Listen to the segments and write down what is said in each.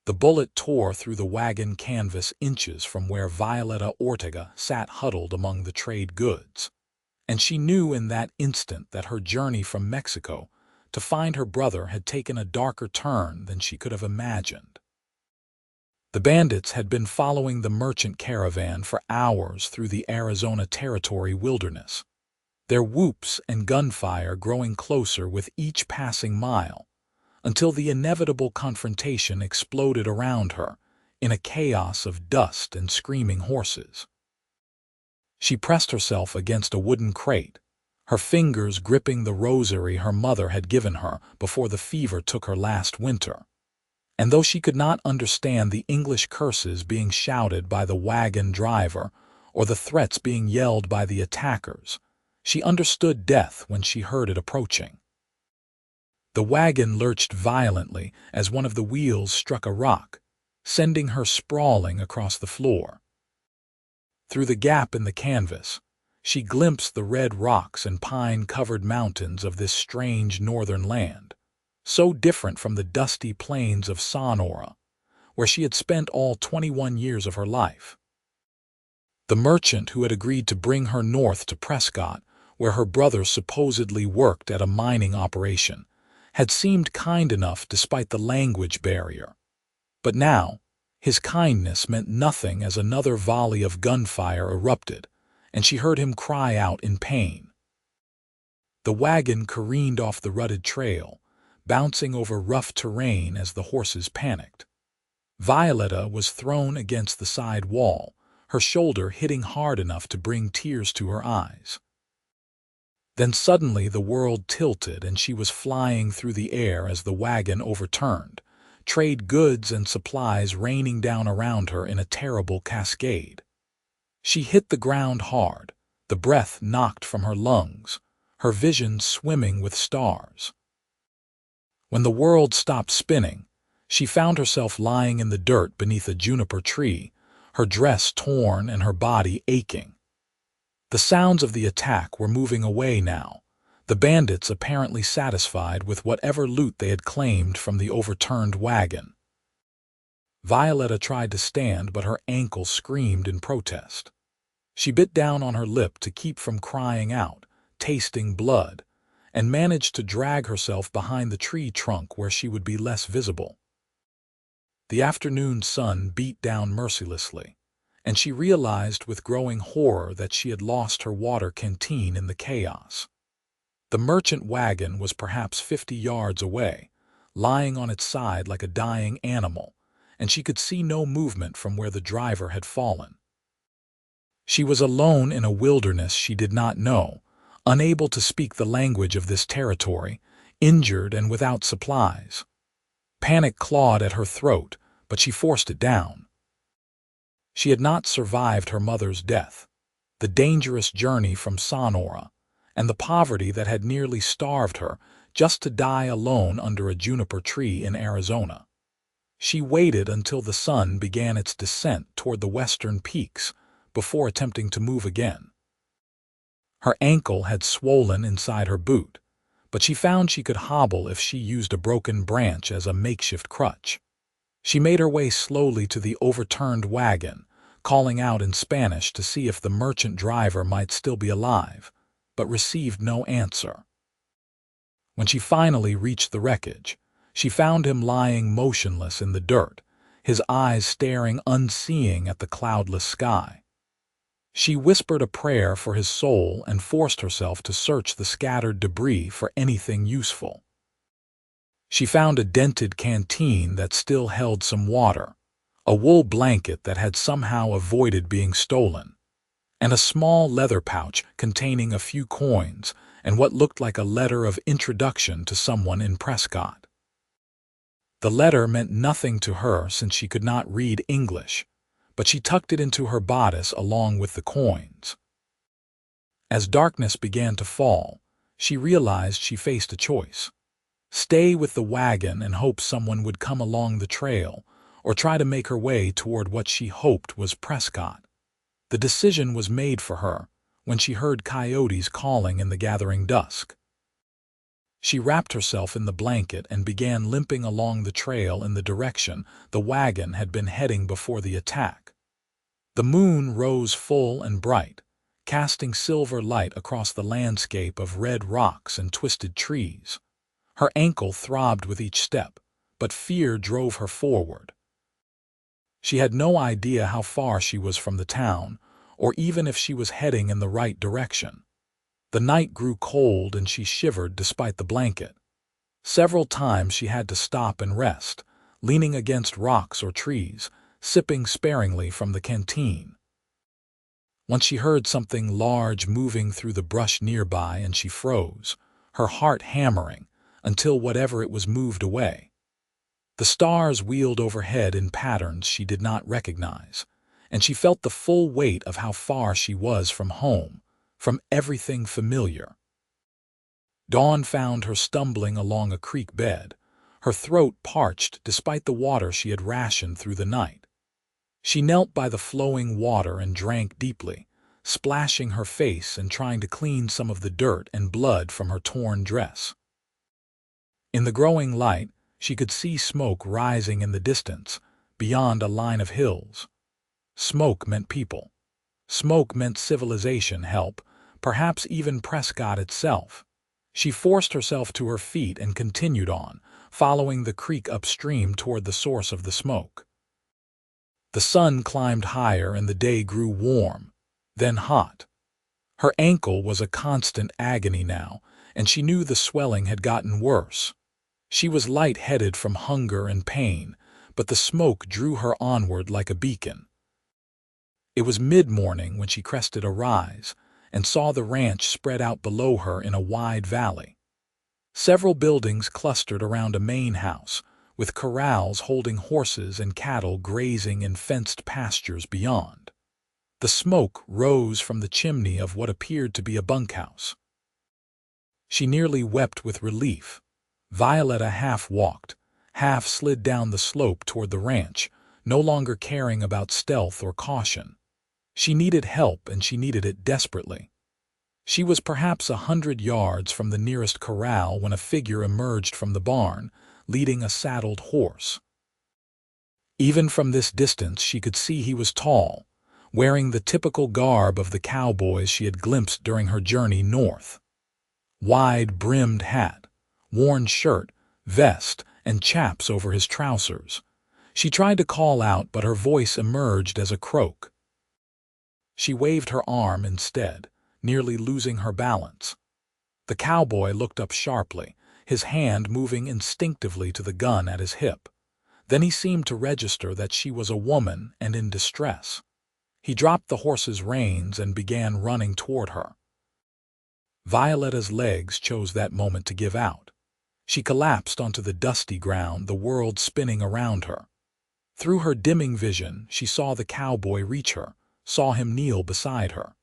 The bullet tore through the wagon canvas inches from where Violeta Ortega sat huddled among the trade goods, and she knew in that instant that her journey from Mexico to find her brother had taken a darker turn than she could have imagined. The bandits had been following the merchant caravan for hours through the Arizona Territory wilderness, their whoops and gunfire growing closer with each passing mile, until the inevitable confrontation exploded around her in a chaos of dust and screaming horses. She pressed herself against a wooden crate, her fingers gripping the rosary her mother had given her before the fever took her last winter. And though she could not understand the English curses being shouted by the wagon driver or the threats being yelled by the attackers, she understood death when she heard it approaching. The wagon lurched violently as one of the wheels struck a rock, sending her sprawling across the floor. Through the gap in the canvas, she glimpsed the red rocks and pine-covered mountains of this strange northern land, so different from the dusty plains of Sonora, where she had spent all 21 years of her life. The merchant who had agreed to bring her north to Prescott, where her brother supposedly worked at a mining operation, had seemed kind enough despite the language barrier. But now, his kindness meant nothing as another volley of gunfire erupted, and she heard him cry out in pain. The wagon careened off the rutted trail, bouncing over rough terrain as the horses panicked. Violeta was thrown against the side wall, her shoulder hitting hard enough to bring tears to her eyes. Then suddenly the world tilted and she was flying through the air as the wagon overturned, trade goods and supplies raining down around her in a terrible cascade. She hit the ground hard, the breath knocked from her lungs, her vision swimming with stars. When the world stopped spinning, she found herself lying in the dirt beneath a juniper tree, her dress torn and her body aching. The sounds of the attack were moving away now, the bandits apparently satisfied with whatever loot they had claimed from the overturned wagon. Violeta tried to stand, but her ankle screamed in protest. She bit down on her lip to keep from crying out, tasting blood, and managed to drag herself behind the tree trunk where she would be less visible. The afternoon sun beat down mercilessly, and she realized with growing horror that she had lost her water canteen in the chaos. The merchant wagon was perhaps 50 yards away, lying on its side like a dying animal, and she could see no movement from where the driver had fallen. She was alone in a wilderness she did not know, unable to speak the language of this territory, injured and without supplies. Panic clawed at her throat, but she forced it down. She had not survived her mother's death, the dangerous journey from Sonora, and the poverty that had nearly starved her just to die alone under a juniper tree in Arizona. She waited until the sun began its descent toward the western peaks before attempting to move again. Her ankle had swollen inside her boot, but she found she could hobble if she used a broken branch as a makeshift crutch. She made her way slowly to the overturned wagon, calling out in Spanish to see if the merchant driver might still be alive, but received no answer. When she finally reached the wreckage, she found him lying motionless in the dirt, his eyes staring unseeing at the cloudless sky. She whispered a prayer for his soul and forced herself to search the scattered debris for anything useful. She found a dented canteen that still held some water, a wool blanket that had somehow avoided being stolen, and a small leather pouch containing a few coins and what looked like a letter of introduction to someone in Prescott. The letter meant nothing to her since she could not read English, but she tucked it into her bodice along with the coins. As darkness began to fall, she realized she faced a choice: stay with the wagon and hope someone would come along the trail, or try to make her way toward what she hoped was Prescott. The decision was made for her when she heard coyotes calling in the gathering dusk. She wrapped herself in the blanket and began limping along the trail in the direction the wagon had been heading before the attack. The moon rose full and bright, casting silver light across the landscape of red rocks and twisted trees. Her ankle throbbed with each step, but fear drove her forward. She had no idea how far she was from the town, or even if she was heading in the right direction. The night grew cold and she shivered despite the blanket. Several times she had to stop and rest, leaning against rocks or trees, sipping sparingly from the canteen. Once she heard something large moving through the brush nearby and she froze, her heart hammering, until whatever it was moved away. The stars wheeled overhead in patterns she did not recognize, and she felt the full weight of how far she was from home, from everything familiar. Dawn found her stumbling along a creek bed, her throat parched despite the water she had rationed through the night. She knelt by the flowing water and drank deeply, splashing her face and trying to clean some of the dirt and blood from her torn dress. In the growing light, she could see smoke rising in the distance, beyond a line of hills. Smoke meant people. Smoke meant civilization, help, perhaps even Prescott itself. She forced herself to her feet and continued on, following the creek upstream toward the source of the smoke. The sun climbed higher and the day grew warm, then hot. Her ankle was a constant agony now, and she knew the swelling had gotten worse. She was light-headed from hunger and pain, but the smoke drew her onward like a beacon. It was mid-morning when she crested a rise and saw the ranch spread out below her in a wide valley. Several buildings clustered around a main house, with corrals holding horses and cattle grazing in fenced pastures beyond. The smoke rose from the chimney of what appeared to be a bunkhouse. She nearly wept with relief. Violetta half walked, half slid down the slope toward the ranch, no longer caring about stealth or caution. She needed help, and she needed it desperately. She was perhaps 100 yards from the nearest corral when a figure emerged from the barn, leading a saddled horse. Even from this distance she could see he was tall, wearing the typical garb of the cowboys she had glimpsed during her journey north. Wide-brimmed hat, worn shirt, vest, and chaps over his trousers. She tried to call out, but her voice emerged as a croak. She waved her arm instead, nearly losing her balance. The cowboy looked up sharply, his hand moving instinctively to the gun at his hip. Then he seemed to register that she was a woman and in distress. He dropped the horse's reins and began running toward her. Violetta's legs chose that moment to give out. She collapsed onto the dusty ground, the world spinning around her. Through her dimming vision, she saw the cowboy reach her, saw him kneel beside her.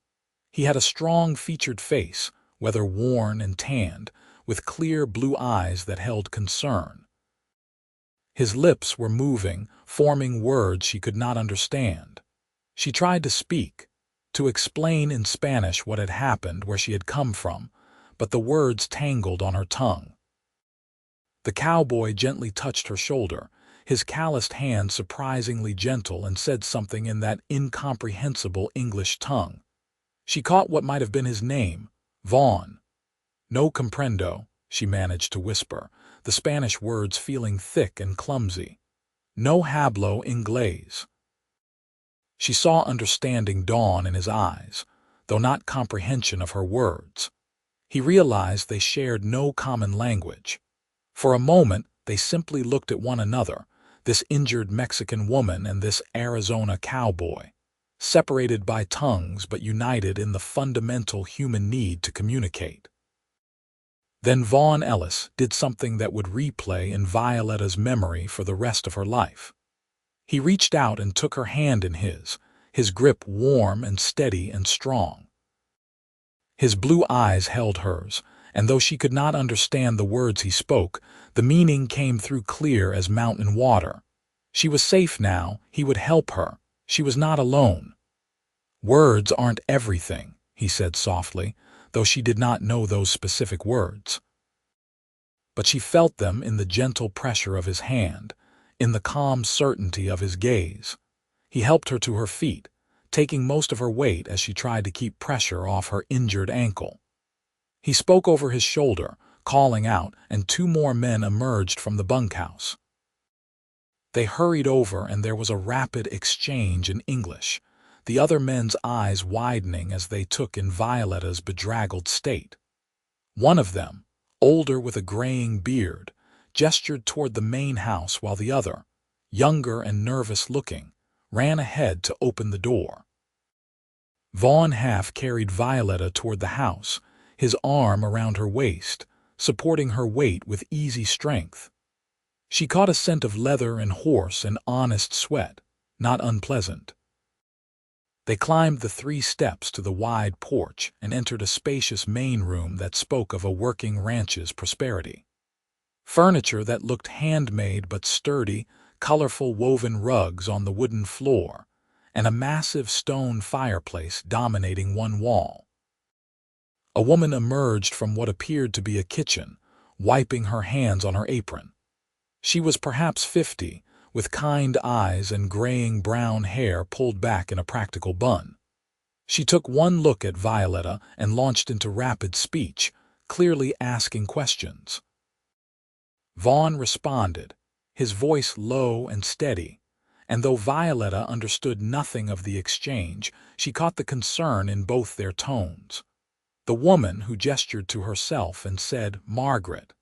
He had a strong-featured face, weather worn and tanned, with clear blue eyes that held concern. His lips were moving, forming words she could not understand. She tried to speak, to explain in Spanish what had happened, where she had come from, but the words tangled on her tongue. The cowboy gently touched her shoulder, his calloused hand surprisingly gentle, and said something in that incomprehensible English tongue. She caught what might have been his name, Vaughn. "No comprendo," she managed to whisper, the Spanish words feeling thick and clumsy. "No hablo inglés." She saw understanding dawn in his eyes, though not comprehension of her words. He realized they shared no common language. For a moment, they simply looked at one another, this injured Mexican woman and this Arizona cowboy, separated by tongues but united in the fundamental human need to communicate. Then Vaughn Ellis did something that would replay in Violetta's memory for the rest of her life. He reached out and took her hand in his grip warm and steady and strong. His blue eyes held hers, and though she could not understand the words he spoke, the meaning came through clear as mountain water. She was safe now, he would help her, she was not alone. "Words aren't everything," he said softly, though she did not know those specific words. but she felt them in the gentle pressure of his hand, in the calm certainty of his gaze. He helped her to her feet, taking most of her weight as she tried to keep pressure off her injured ankle. He spoke over his shoulder, calling out, and two more men emerged from the bunkhouse. They hurried over, and there was a rapid exchange in English, the other men's eyes widening as they took in Violetta's bedraggled state. One of them, older with a graying beard, gestured toward the main house while the other, younger and nervous-looking, ran ahead to open the door. Vaughn half carried Violetta toward the house, his arm around her waist, supporting her weight with easy strength. She caught a scent of leather and horse and honest sweat, not unpleasant. They climbed the 3 steps to the wide porch and entered a spacious main room that spoke of a working ranch's prosperity. Furniture that looked handmade but sturdy, colorful woven rugs on the wooden floor, and a massive stone fireplace dominating one wall. A woman emerged from what appeared to be a kitchen, wiping her hands on her apron. She was perhaps 50, with kind eyes and graying brown hair pulled back in a practical bun. She took one look at Violetta and launched into rapid speech, clearly asking questions. Vaughn responded, his voice low and steady, and though Violetta understood nothing of the exchange, she caught the concern in both their tones. The woman, who gestured to herself and said, "Margaret,"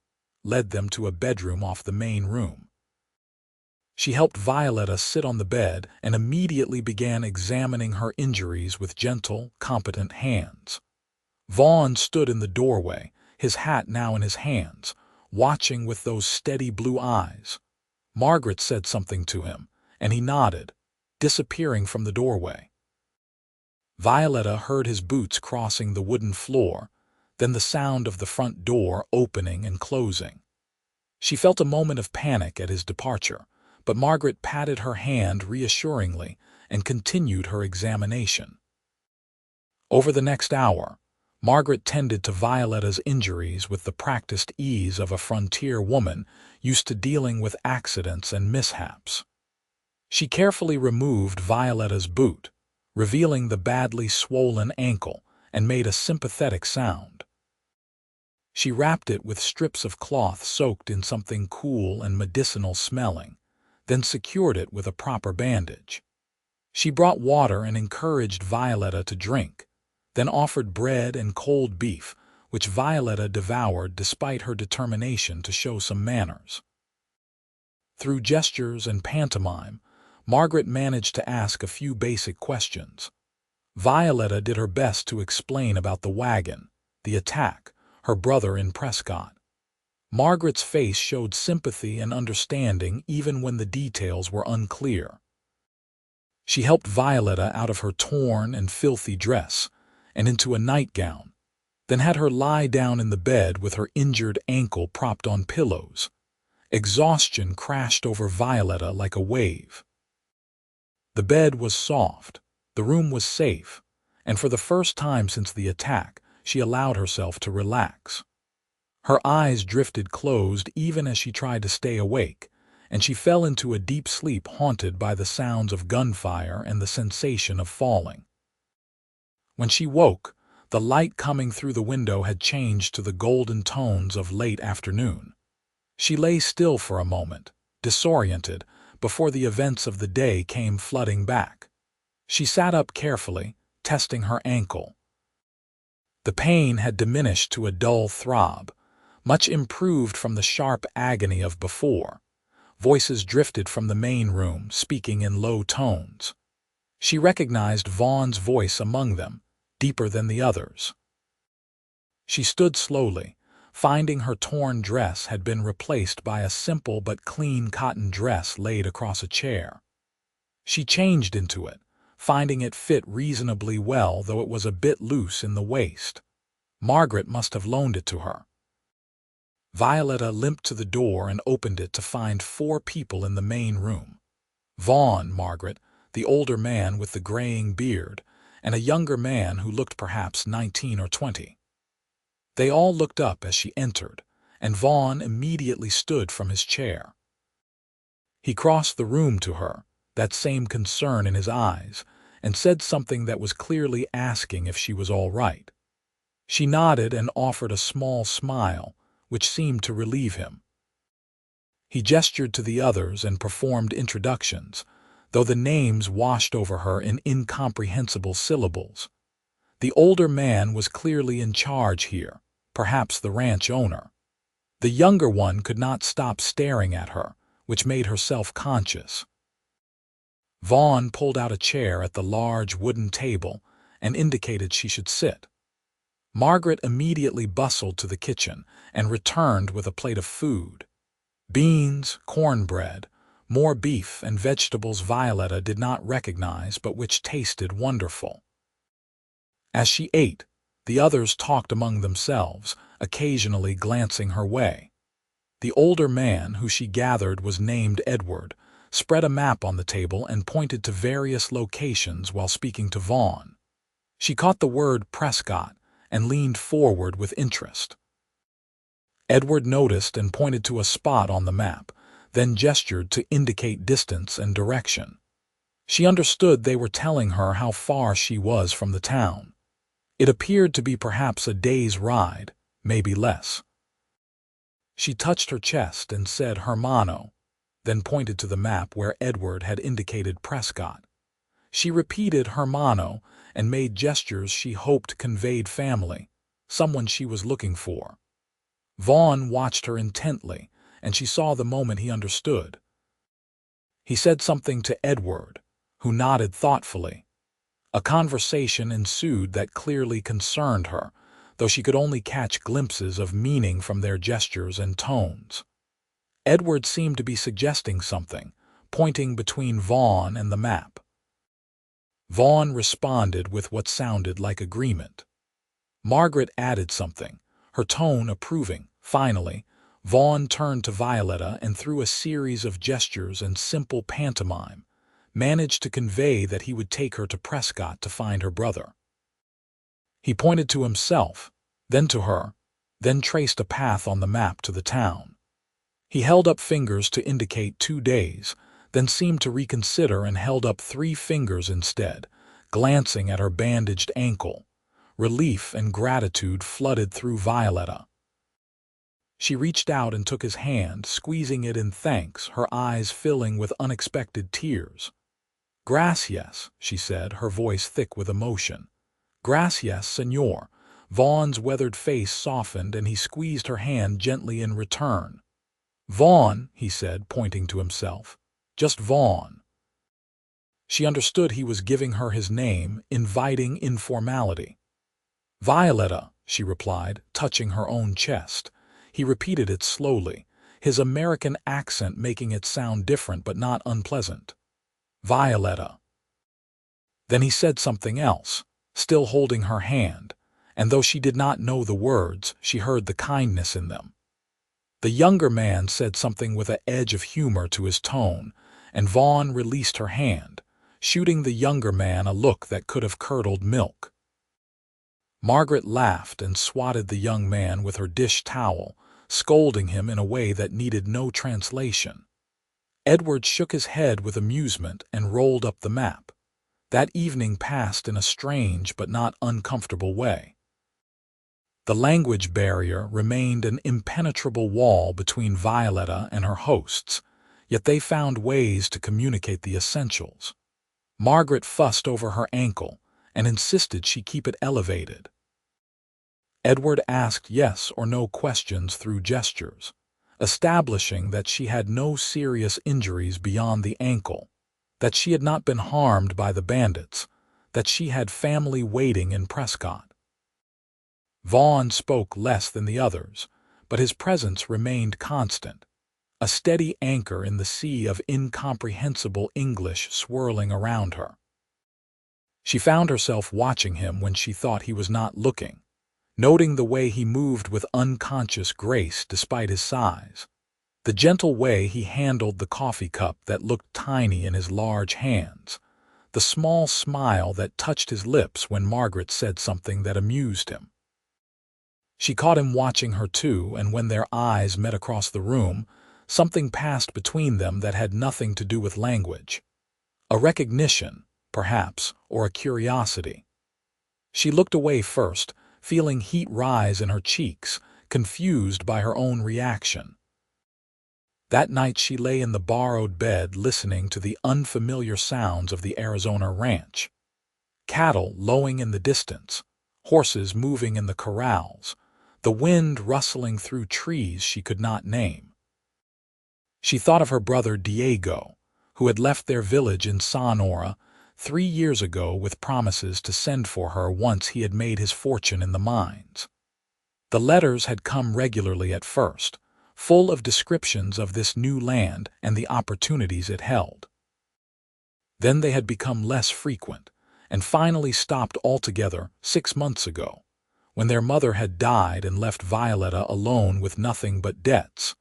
led them to a bedroom off the main room. She helped Violetta sit on the bed and immediately began examining her injuries with gentle, competent hands. Vaughn stood in the doorway, his hat now in his hands, watching with those steady blue eyes. Margaret said something to him, and he nodded, disappearing from the doorway. Violetta heard his boots crossing the wooden floor, then the sound of the front door opening and closing. She felt a moment of panic at his departure, but Margaret patted her hand reassuringly and continued her examination. Over the next hour, Margaret tended to Violetta's injuries with the practiced ease of a frontier woman used to dealing with accidents and mishaps. She carefully removed Violetta's boot, revealing the badly swollen ankle, and made a sympathetic sound. She wrapped it with strips of cloth soaked in something cool and medicinal smelling, then secured it with a proper bandage. She brought water and encouraged Violetta to drink, then offered bread and cold beef, which Violetta devoured despite her determination to show some manners. Through gestures and pantomime, Margaret managed to ask a few basic questions. Violetta did her best to explain about the wagon, the attack, her brother in Prescott. Margaret's face showed sympathy and understanding even when the details were unclear. She helped Violetta out of her torn and filthy dress and into a nightgown, then had her lie down in the bed with her injured ankle propped on pillows. Exhaustion crashed over Violetta like a wave. The bed was soft, the room was safe, and for the first time since the attack, she allowed herself to relax. Her eyes drifted closed even as she tried to stay awake, and she fell into a deep sleep haunted by the sounds of gunfire and the sensation of falling. When she woke, the light coming through the window had changed to the golden tones of late afternoon. She lay still for a moment, disoriented, before the events of the day came flooding back. She sat up carefully, testing her ankle. The pain had diminished to a dull throb, much improved from the sharp agony of before. Voices drifted from the main room, speaking in low tones. She recognized Vaughn's voice among them, deeper than the others. She stood slowly, finding her torn dress had been replaced by a simple but clean cotton dress laid across a chair. She changed into it, finding it fit reasonably well, though it was a bit loose in the waist. Margaret must have loaned it to her. Violetta limped to the door and opened it to find 4 people in the main room. Vaughn, Margaret, the older man with the graying beard, and a younger man who looked perhaps 19 or 20. They all looked up as she entered, and Vaughn immediately stood from his chair. He crossed the room to her, that same concern in his eyes, and said something that was clearly asking if she was all right. She nodded and offered a small smile, which seemed to relieve him. He gestured to the others and performed introductions, though the names washed over her in incomprehensible syllables. The older man was clearly in charge here, perhaps the ranch owner. The younger one could not stop staring at her, which made her self-conscious. Vaughn pulled out a chair at the large wooden table and indicated she should sit. Margaret immediately bustled to the kitchen and returned with a plate of food. Beans, cornbread, more beef and vegetables Violetta did not recognize but which tasted wonderful. As she ate, the others talked among themselves, occasionally glancing her way. The older man, who she gathered was named Edward, spread a map on the table and pointed to various locations while speaking to Vaughn. She caught the word Prescott and leaned forward with interest. Edward noticed and pointed to a spot on the map, then gestured to indicate distance and direction. She understood they were telling her how far she was from the town. It appeared to be perhaps a day's ride, maybe less. She touched her chest and said Hermano, then pointed to the map where Edward had indicated Prescott. She repeated Hermano and made gestures she hoped conveyed family, someone she was looking for. Vaughn watched her intently, and she saw the moment he understood. He said something to Edward, who nodded thoughtfully. A conversation ensued that clearly concerned her, though she could only catch glimpses of meaning from their gestures and tones. Edward seemed to be suggesting something, pointing between Vaughn and the map. Vaughn responded with what sounded like agreement. Margaret added something, her tone approving. Finally, Vaughn turned to Violetta and through a series of gestures and simple pantomime, managed to convey that he would take her to Prescott to find her brother. He pointed to himself, then to her, then traced a path on the map to the town. He held up fingers to indicate 2 days, then seemed to reconsider and held up 3 fingers instead, glancing at her bandaged ankle. Relief and gratitude flooded through Violetta. She reached out and took his hand, squeezing it in thanks, her eyes filling with unexpected tears. "Gracias," she said, her voice thick with emotion. "Gracias, señor." Vaughn's weathered face softened and he squeezed her hand gently in return. "Vaughn," he said, pointing to himself. "Just Vaughn." She understood he was giving her his name, inviting informality. "Violetta," she replied, touching her own chest. He repeated it slowly, his American accent making it sound different but not unpleasant. "Violetta." Then he said something else, still holding her hand, and though she did not know the words, she heard the kindness in them. The younger man said something with an edge of humor to his tone, and Vaughn released her hand, shooting the younger man a look that could have curdled milk. Margaret laughed and swatted the young man with her dish towel, scolding him in a way that needed no translation. Edward shook his head with amusement and rolled up the map. That evening passed in a strange but not uncomfortable way. The language barrier remained an impenetrable wall between Violetta and her hosts, yet they found ways to communicate the essentials. Margaret fussed over her ankle and insisted she keep it elevated. Edward asked yes or no questions through gestures, establishing that she had no serious injuries beyond the ankle, that she had not been harmed by the bandits, that she had family waiting in Prescott. Vaughn spoke less than the others, but his presence remained constant, a steady anchor in the sea of incomprehensible English swirling around her. She found herself watching him when she thought he was not looking, noting the way he moved with unconscious grace despite his size, the gentle way he handled the coffee cup that looked tiny in his large hands, the small smile that touched his lips when Margaret said something that amused him. She caught him watching her too, and when their eyes met across the room, something passed between them that had nothing to do with language. A recognition, perhaps, or a curiosity. She looked away first, feeling heat rise in her cheeks, confused by her own reaction. That night she lay in the borrowed bed listening to the unfamiliar sounds of the Arizona ranch. Cattle lowing in the distance, horses moving in the corrals, the wind rustling through trees she could not name. She thought of her brother Diego, who had left their village in Sonora 3 years ago with promises to send for her once he had made his fortune in the mines. The letters had come regularly at first, full of descriptions of this new land and the opportunities it held. Then they had become less frequent, and finally stopped altogether 6 months ago, when their mother had died and left Violetta alone with nothing but debts.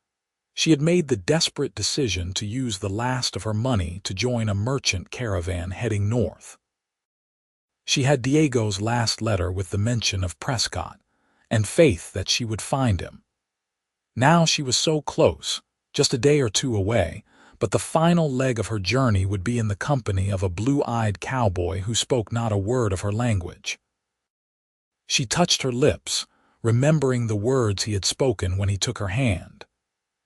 She had made the desperate decision to use the last of her money to join a merchant caravan heading north. She had Diego's last letter with the mention of Prescott, and faith that she would find him. Now she was so close, just a day or two away, but the final leg of her journey would be in the company of a blue-eyed cowboy who spoke not a word of her language. She touched her lips, remembering the words he had spoken when he took her hand.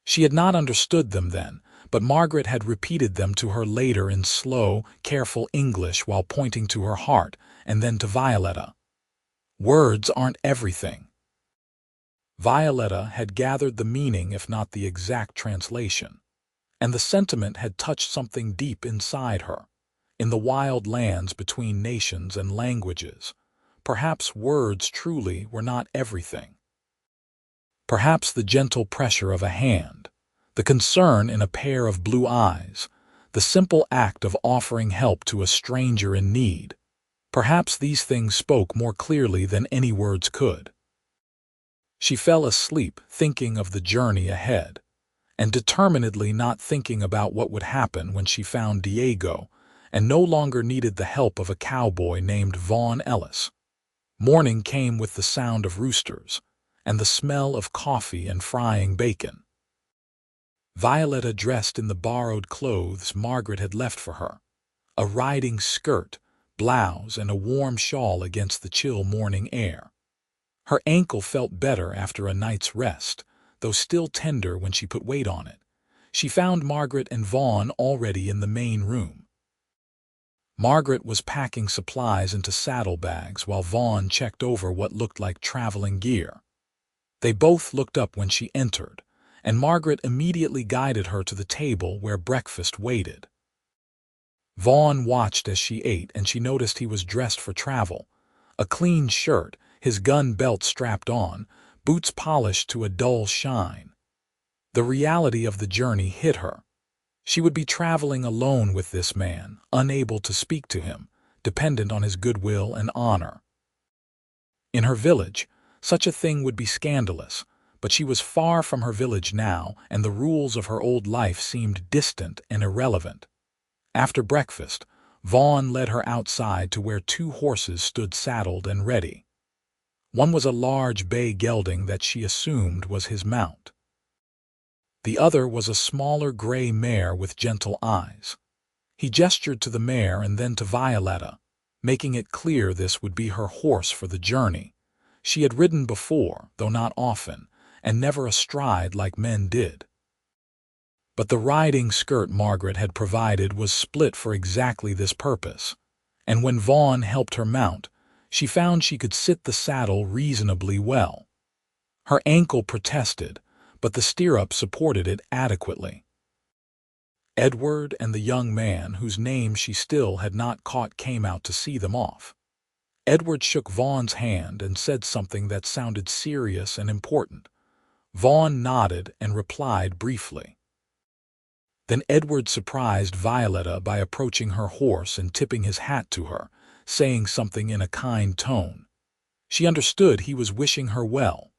She had not understood them then, but Margaret had repeated them to her later in slow, careful English while pointing to her heart and then to Violetta. Words aren't everything. Violetta had gathered the meaning if not the exact translation, and the sentiment had touched something deep inside her. In the wild lands between nations and languages, perhaps words truly were not everything. Perhaps the gentle pressure of a hand, the concern in a pair of blue eyes, the simple act of offering help to a stranger in need, perhaps these things spoke more clearly than any words could. She fell asleep thinking of the journey ahead, and determinedly not thinking about what would happen when she found Diego and no longer needed the help of a cowboy named Vaughn Ellis. Morning came with the sound of roosters and the smell of coffee and frying bacon. Violetta dressed in the borrowed clothes Margaret had left for her, a riding skirt, blouse, and a warm shawl against the chill morning air. Her ankle felt better after a night's rest, though still tender when she put weight on it. She found Margaret and Vaughn already in the main room. Margaret was packing supplies into saddlebags while Vaughn checked over what looked like traveling gear. They both looked up when she entered, and Margaret immediately guided her to the table where breakfast waited. Vaughn watched as she ate, and she noticed he was dressed for travel. A clean shirt, his gun belt strapped on, boots polished to a dull shine. The reality of the journey hit her. She would be traveling alone with this man, unable to speak to him, dependent on his goodwill and honor. In her village, such a thing would be scandalous, but she was far from her village now, and the rules of her old life seemed distant and irrelevant. After breakfast, Vaughn led her outside to where 2 horses stood saddled and ready. One was a large bay gelding that she assumed was his mount. The other was a smaller gray mare with gentle eyes. He gestured to the mare and then to Violetta, making it clear this would be her horse for the journey. She had ridden before, though not often, and never astride like men did. But the riding skirt Margaret had provided was split for exactly this purpose, and when Vaughn helped her mount, she found she could sit the saddle reasonably well. Her ankle protested, but the stirrup supported it adequately. Edward and the young man whose name she still had not caught came out to see them off. Edward shook Vaughn's hand and said something that sounded serious and important. Vaughn nodded and replied briefly. Then Edward surprised Violetta by approaching her horse and tipping his hat to her, saying something in a kind tone. She understood he was wishing her well.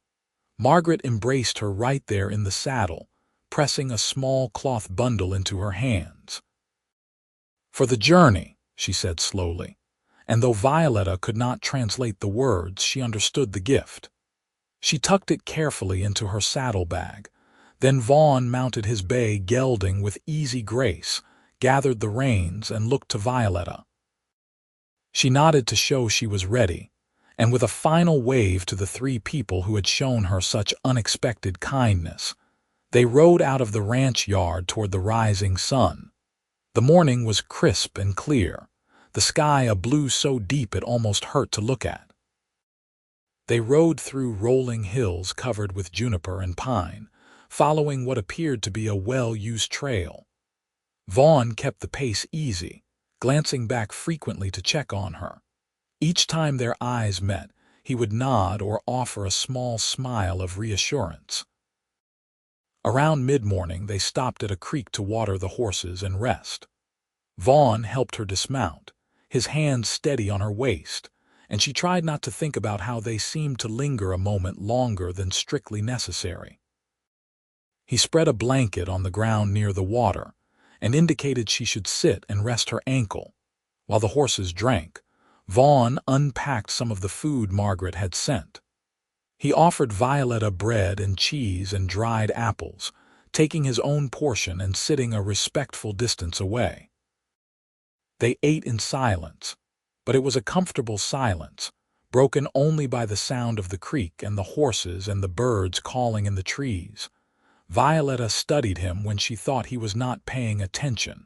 Margaret embraced her right there in the saddle, pressing a small cloth bundle into her hands. "For the journey," she said slowly, and though Violetta could not translate the words, she understood the gift. She tucked it carefully into her saddlebag. Then Vaughn mounted his bay gelding with easy grace, gathered the reins, and looked to Violetta. She nodded to show she was ready, and with a final wave to the three people who had shown her such unexpected kindness, they rode out of the ranch yard toward the rising sun. The morning was crisp and clear, the sky a blue so deep it almost hurt to look at. They rode through rolling hills covered with juniper and pine, following what appeared to be a well-used trail. Vaughn kept the pace easy, glancing back frequently to check on her. Each time their eyes met, he would nod or offer a small smile of reassurance. Around mid-morning, they stopped at a creek to water the horses and rest. Vaughn helped her dismount, his hands steady on her waist, and she tried not to think about how they seemed to linger a moment longer than strictly necessary. He spread a blanket on the ground near the water and indicated she should sit and rest her ankle. While the horses drank, Vaughn unpacked some of the food Margaret had sent. He offered Violetta bread and cheese and dried apples, taking his own portion and sitting a respectful distance away. They ate in silence, but it was a comfortable silence, broken only by the sound of the creek and the horses and the birds calling in the trees. Violetta studied him when she thought he was not paying attention.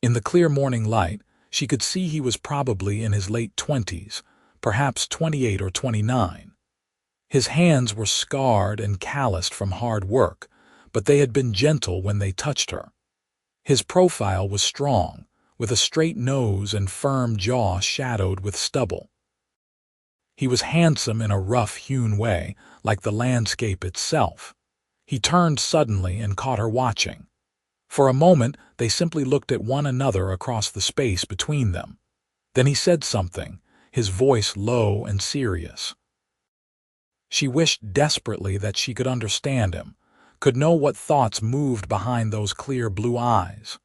In the clear morning light, she could see he was probably in his late 20s, perhaps 28 or 29. His hands were scarred and calloused from hard work, but they had been gentle when they touched her. His profile was strong, with a straight nose and firm jaw shadowed with stubble. He was handsome in a rough-hewn way, like the landscape itself. He turned suddenly and caught her watching. For a moment, they simply looked at one another across the space between them. Then he said something, his voice low and serious. She wished desperately that she could understand him, could know what thoughts moved behind those clear blue eyes.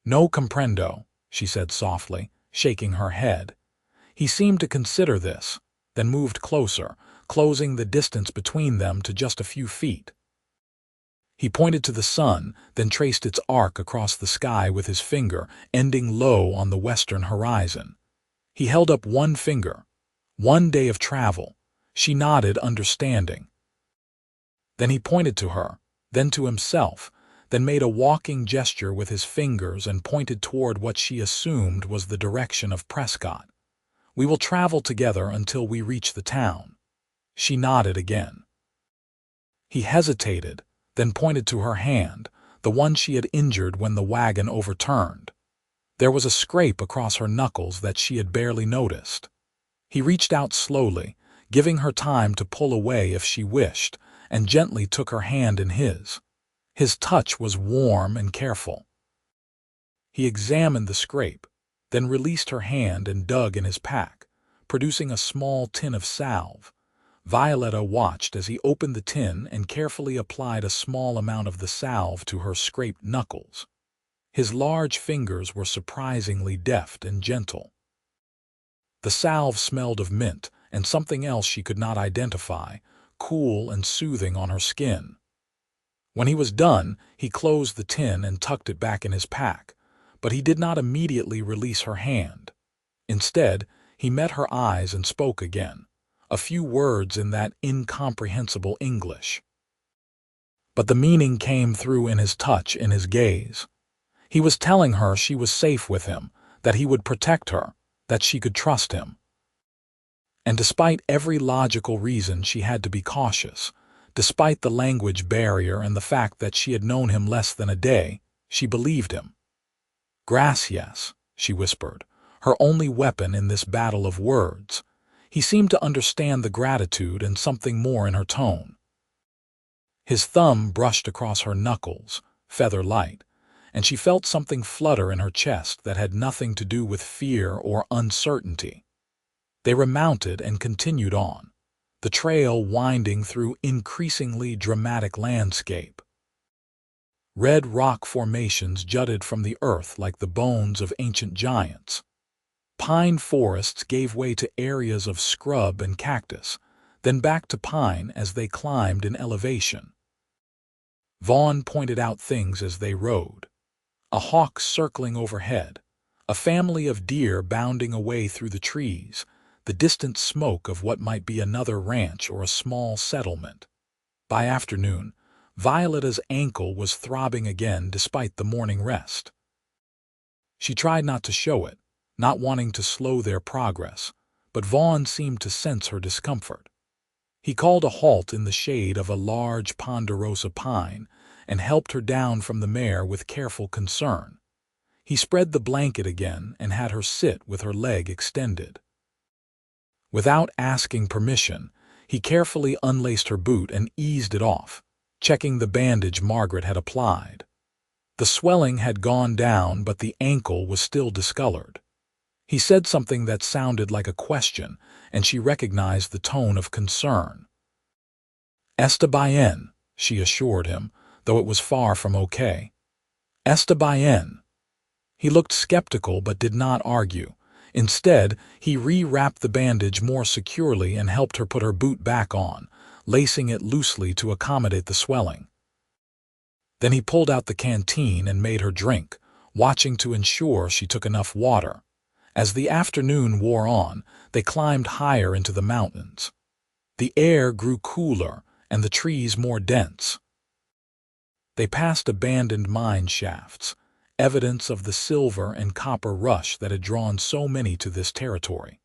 "No comprendo," she said softly, shaking her head. He seemed to consider this, then moved closer, closing the distance between them to just a few feet. He pointed to the sun, then traced its arc across the sky with his finger, ending low on the western horizon. He held up one finger. "One day of travel." She nodded, understanding. Then he pointed to her, then to himself, then made a walking gesture with his fingers and pointed toward what she assumed was the direction of Prescott. "We will travel together until we reach the town." She nodded again. He hesitated, then pointed to her hand, the one she had injured when the wagon overturned. There was a scrape across her knuckles that she had barely noticed. He reached out slowly, giving her time to pull away if she wished, and gently took her hand in his. His touch was warm and careful. He examined the scrape, then released her hand and dug in his pack, producing a small tin of salve. Violetta watched as he opened the tin and carefully applied a small amount of the salve to her scraped knuckles. His large fingers were surprisingly deft and gentle. The salve smelled of mint and something else she could not identify, cool and soothing on her skin. When he was done, he closed the tin and tucked it back in his pack, but he did not immediately release her hand. Instead, he met her eyes and spoke again, a few words in that incomprehensible English. But the meaning came through in his touch, in his gaze. He was telling her she was safe with him, that he would protect her, that she could trust him. And despite every logical reason she had to be cautious, despite the language barrier and the fact that she had known him less than a day, she believed him. "Gracias," she whispered, her only weapon in this battle of words. He seemed to understand the gratitude and something more in her tone. His thumb brushed across her knuckles, feather light, and she felt something flutter in her chest that had nothing to do with fear or uncertainty. They remounted and continued on, the trail winding through increasingly dramatic landscape. Red rock formations jutted from the earth like the bones of ancient giants. Pine forests gave way to areas of scrub and cactus, then back to pine as they climbed in elevation. Vaughn pointed out things as they rode. A hawk circling overhead, a family of deer bounding away through the trees, the distant smoke of what might be another ranch or a small settlement. By afternoon, Violeta's ankle was throbbing again despite the morning rest. She tried not to show it, not wanting to slow their progress, but Vaughn seemed to sense her discomfort. He called a halt in the shade of a large ponderosa pine and helped her down from the mare with careful concern. He spread the blanket again and had her sit with her leg extended. Without asking permission, he carefully unlaced her boot and eased it off, checking the bandage Margaret had applied. The swelling had gone down, but the ankle was still discolored. He said something that sounded like a question, and she recognized the tone of concern. "Está bien," she assured him, though it was far from okay. "Está bien." He looked skeptical but did not argue. Instead, he re-wrapped the bandage more securely and helped her put her boot back on, lacing it loosely to accommodate the swelling. Then he pulled out the canteen and made her drink, watching to ensure she took enough water. As the afternoon wore on, they climbed higher into the mountains. The air grew cooler and the trees more dense. They passed abandoned mine shafts, evidence of the silver and copper rush that had drawn so many to this territory.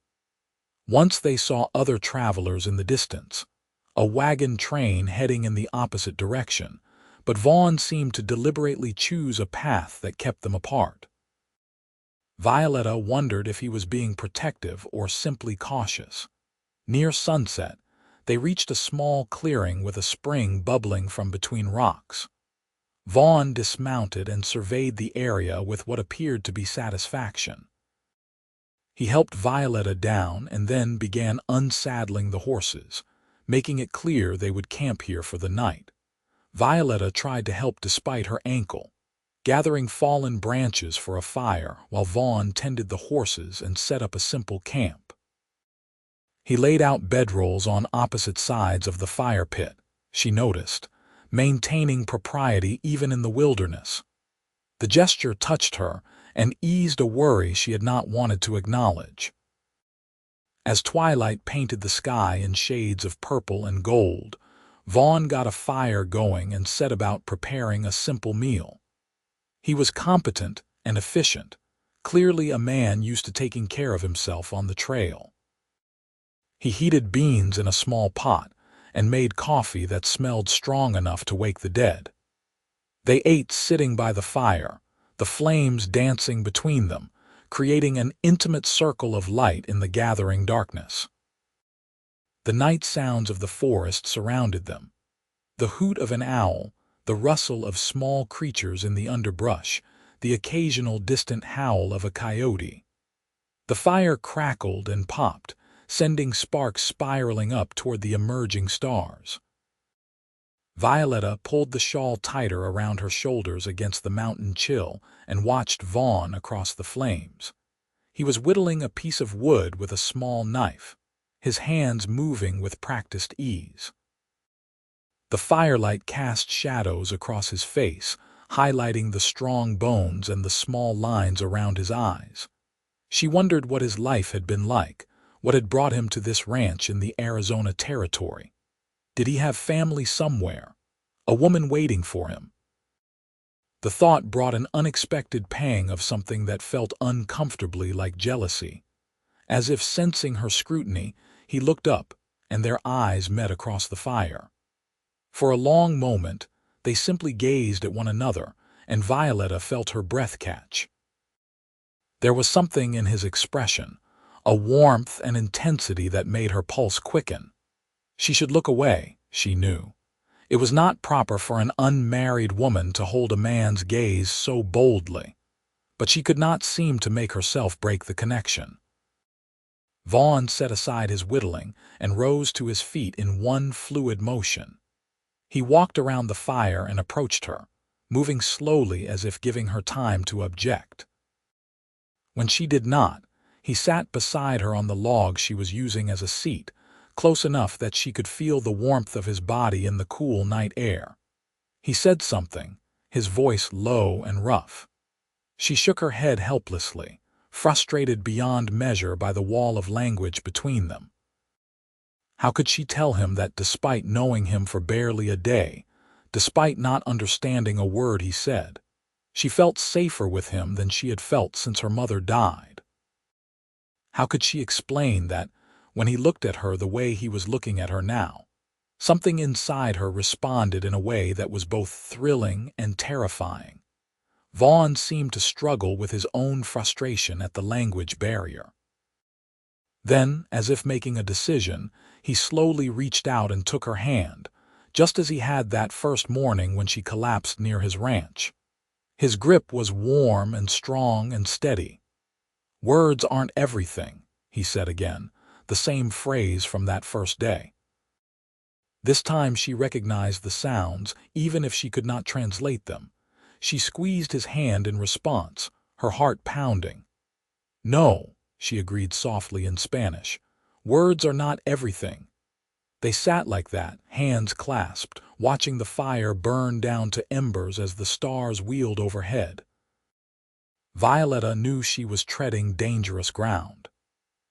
Once they saw other travelers in the distance, a wagon train heading in the opposite direction, but Vaughn seemed to deliberately choose a path that kept them apart. Violeta wondered if he was being protective or simply cautious. Near sunset, they reached a small clearing with a spring bubbling from between rocks. Vaughn dismounted and surveyed the area with what appeared to be satisfaction. He helped Violeta down and then began unsaddling the horses, making it clear they would camp here for the night. Violeta tried to help despite her ankle, gathering fallen branches for a fire while Vaughn tended the horses and set up a simple camp. He laid out bedrolls on opposite sides of the fire pit, she noticed, maintaining propriety even in the wilderness. The gesture touched her and eased a worry she had not wanted to acknowledge. As twilight painted the sky in shades of purple and gold, Vaughn got a fire going and set about preparing a simple meal. He was competent and efficient, clearly a man used to taking care of himself on the trail. He heated beans in a small pot and made coffee that smelled strong enough to wake the dead. They ate sitting by the fire, the flames dancing between them, creating an intimate circle of light in the gathering darkness. The night sounds of the forest surrounded them. The hoot of an owl, the rustle of small creatures in the underbrush, the occasional distant howl of a coyote. The fire crackled and popped, sending sparks spiraling up toward the emerging stars. Violeta pulled the shawl tighter around her shoulders against the mountain chill and watched Vaughn across the flames. He was whittling a piece of wood with a small knife, his hands moving with practiced ease. The firelight cast shadows across his face, highlighting the strong bones and the small lines around his eyes. She wondered what his life had been like, what had brought him to this ranch in the Arizona territory. Did he have family somewhere? A woman waiting for him? The thought brought an unexpected pang of something that felt uncomfortably like jealousy. As if sensing her scrutiny, he looked up, and their eyes met across the fire. For a long moment, they simply gazed at one another, and Violeta felt her breath catch. There was something in his expression, a warmth and intensity that made her pulse quicken. She should look away, she knew. It was not proper for an unmarried woman to hold a man's gaze so boldly, but she could not seem to make herself break the connection. Vaughn set aside his whittling and rose to his feet in one fluid motion. He walked around the fire and approached her, moving slowly as if giving her time to object. When she did not, he sat beside her on the log she was using as a seat, close enough that she could feel the warmth of his body in the cool night air. He said something, his voice low and rough. She shook her head helplessly, frustrated beyond measure by the wall of language between them. How could she tell him that despite knowing him for barely a day, despite not understanding a word he said, she felt safer with him than she had felt since her mother died? How could she explain that, when he looked at her the way he was looking at her now, something inside her responded in a way that was both thrilling and terrifying? Vaughn seemed to struggle with his own frustration at the language barrier. Then, as if making a decision, he slowly reached out and took her hand, just as he had that first morning when she collapsed near his ranch. His grip was warm and strong and steady. "Words aren't everything," he said again, the same phrase from that first day. This time she recognized the sounds, even if she could not translate them. She squeezed his hand in response, her heart pounding. "No," she agreed softly in Spanish. "Words are not everything." They sat like that, hands clasped, watching the fire burn down to embers as the stars wheeled overhead. Violetta knew she was treading dangerous ground.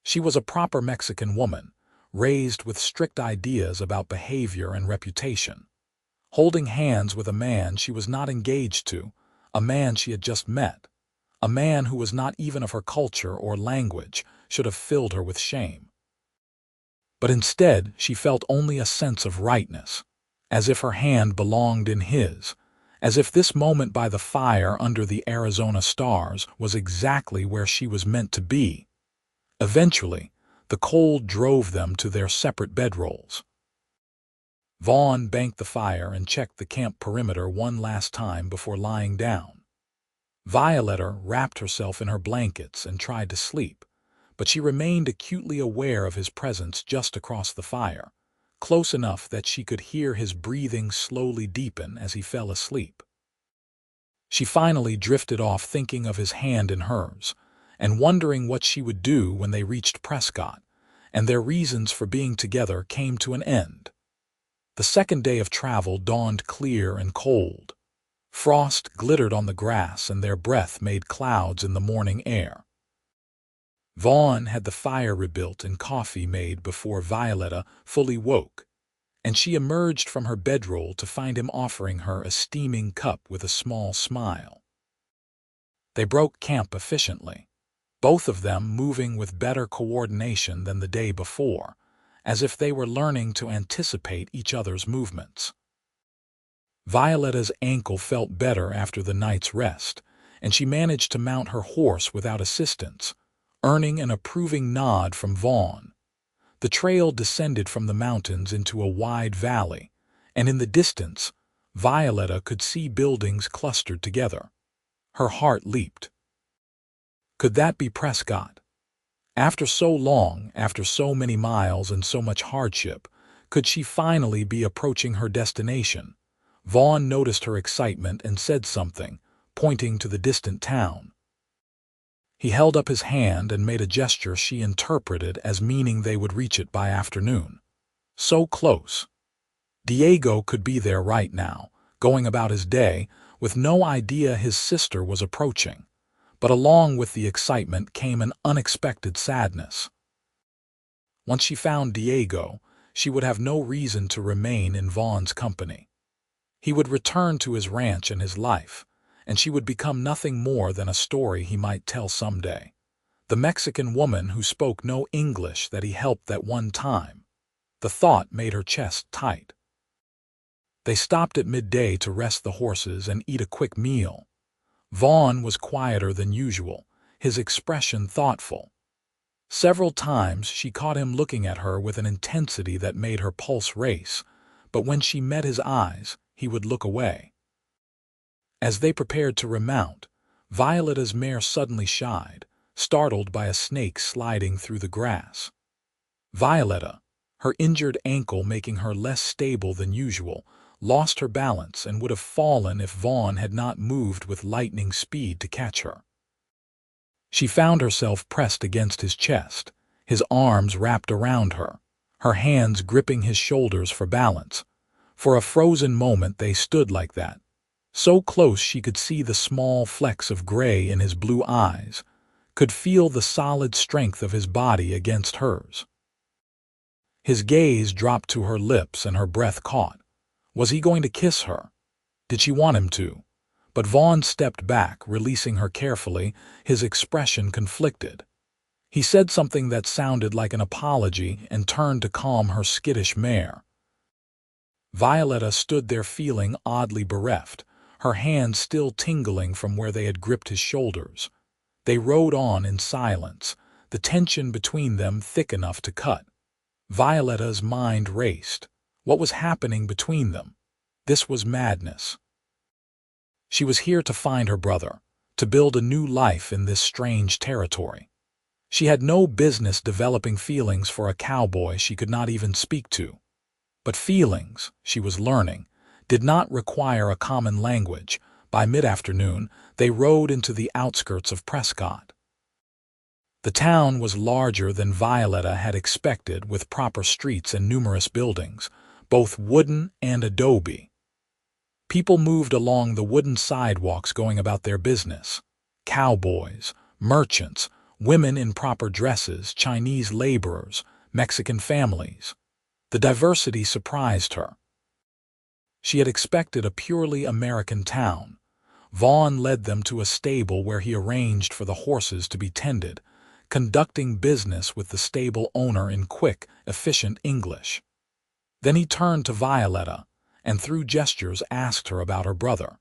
She was a proper Mexican woman, raised with strict ideas about behavior and reputation. Holding hands with a man she was not engaged to, a man she had just met, a man who was not even of her culture or language, should have filled her with shame. But instead she felt only a sense of rightness, as if her hand belonged in his, as if this moment by the fire under the Arizona stars was exactly where she was meant to be. Eventually, the cold drove them to their separate bedrolls. Vaughn banked the fire and checked the camp perimeter one last time before lying down. Violetta wrapped herself in her blankets and tried to sleep, but she remained acutely aware of his presence just across the fire, close enough that she could hear his breathing slowly deepen as he fell asleep. She finally drifted off thinking of his hand in hers, and wondering what she would do when they reached Prescott, and their reasons for being together came to an end. The second day of travel dawned clear and cold. Frost glittered on the grass and their breath made clouds in the morning air. Vaughn had the fire rebuilt and coffee made before Violetta fully woke, and she emerged from her bedroll to find him offering her a steaming cup with a small smile. They broke camp efficiently, both of them moving with better coordination than the day before, as if they were learning to anticipate each other's movements. Violetta's ankle felt better after the night's rest, and she managed to mount her horse without assistance, earning an approving nod from Vaughn. The trail descended from the mountains into a wide valley, and in the distance, Violetta could see buildings clustered together. Her heart leaped. Could that be Prescott? After so long, after so many miles and so much hardship, could she finally be approaching her destination? Vaughn noticed her excitement and said something, pointing to the distant town. He held up his hand and made a gesture she interpreted as meaning they would reach it by afternoon. So close. Diego could be there right now, going about his day, with no idea his sister was approaching. But along with the excitement came an unexpected sadness. Once she found Diego, she would have no reason to remain in Vaughn's company. He would return to his ranch and his life, and she would become nothing more than a story he might tell someday. The Mexican woman who spoke no English that he helped that one time. The thought made her chest tight. They stopped at midday to rest the horses and eat a quick meal. Vaughn was quieter than usual, his expression thoughtful. Several times she caught him looking at her with an intensity that made her pulse race, but when she met his eyes, he would look away. As they prepared to remount, Violetta's mare suddenly shied, startled by a snake sliding through the grass. Violetta, her injured ankle making her less stable than usual, lost her balance and would have fallen if Vaughn had not moved with lightning speed to catch her. She found herself pressed against his chest, his arms wrapped around her, her hands gripping his shoulders for balance. For a frozen moment they stood like that, so close she could see the small flecks of gray in his blue eyes, could feel the solid strength of his body against hers. His gaze dropped to her lips and her breath caught. Was he going to kiss her? Did she want him to? But Vaughn stepped back, releasing her carefully, his expression conflicted. He said something that sounded like an apology and turned to calm her skittish mare. Violetta stood there feeling oddly bereft, her hands still tingling from where they had gripped his shoulders. They rode on in silence, the tension between them thick enough to cut. Violetta's mind raced. What was happening between them? This was madness. She was here to find her brother, to build a new life in this strange territory. She had no business developing feelings for a cowboy she could not even speak to. But feelings, she was learning, did not require a common language. By mid-afternoon, they rode into the outskirts of Prescott. The town was larger than Violetta had expected, with proper streets and numerous buildings, both wooden and adobe. People moved along the wooden sidewalks going about their business. Cowboys, merchants, women in proper dresses, Chinese laborers, Mexican families. The diversity surprised her. She had expected a purely American town. Vaughn led them to a stable where he arranged for the horses to be tended, conducting business with the stable owner in quick, efficient English. Then he turned to Violetta and through gestures asked her about her brother.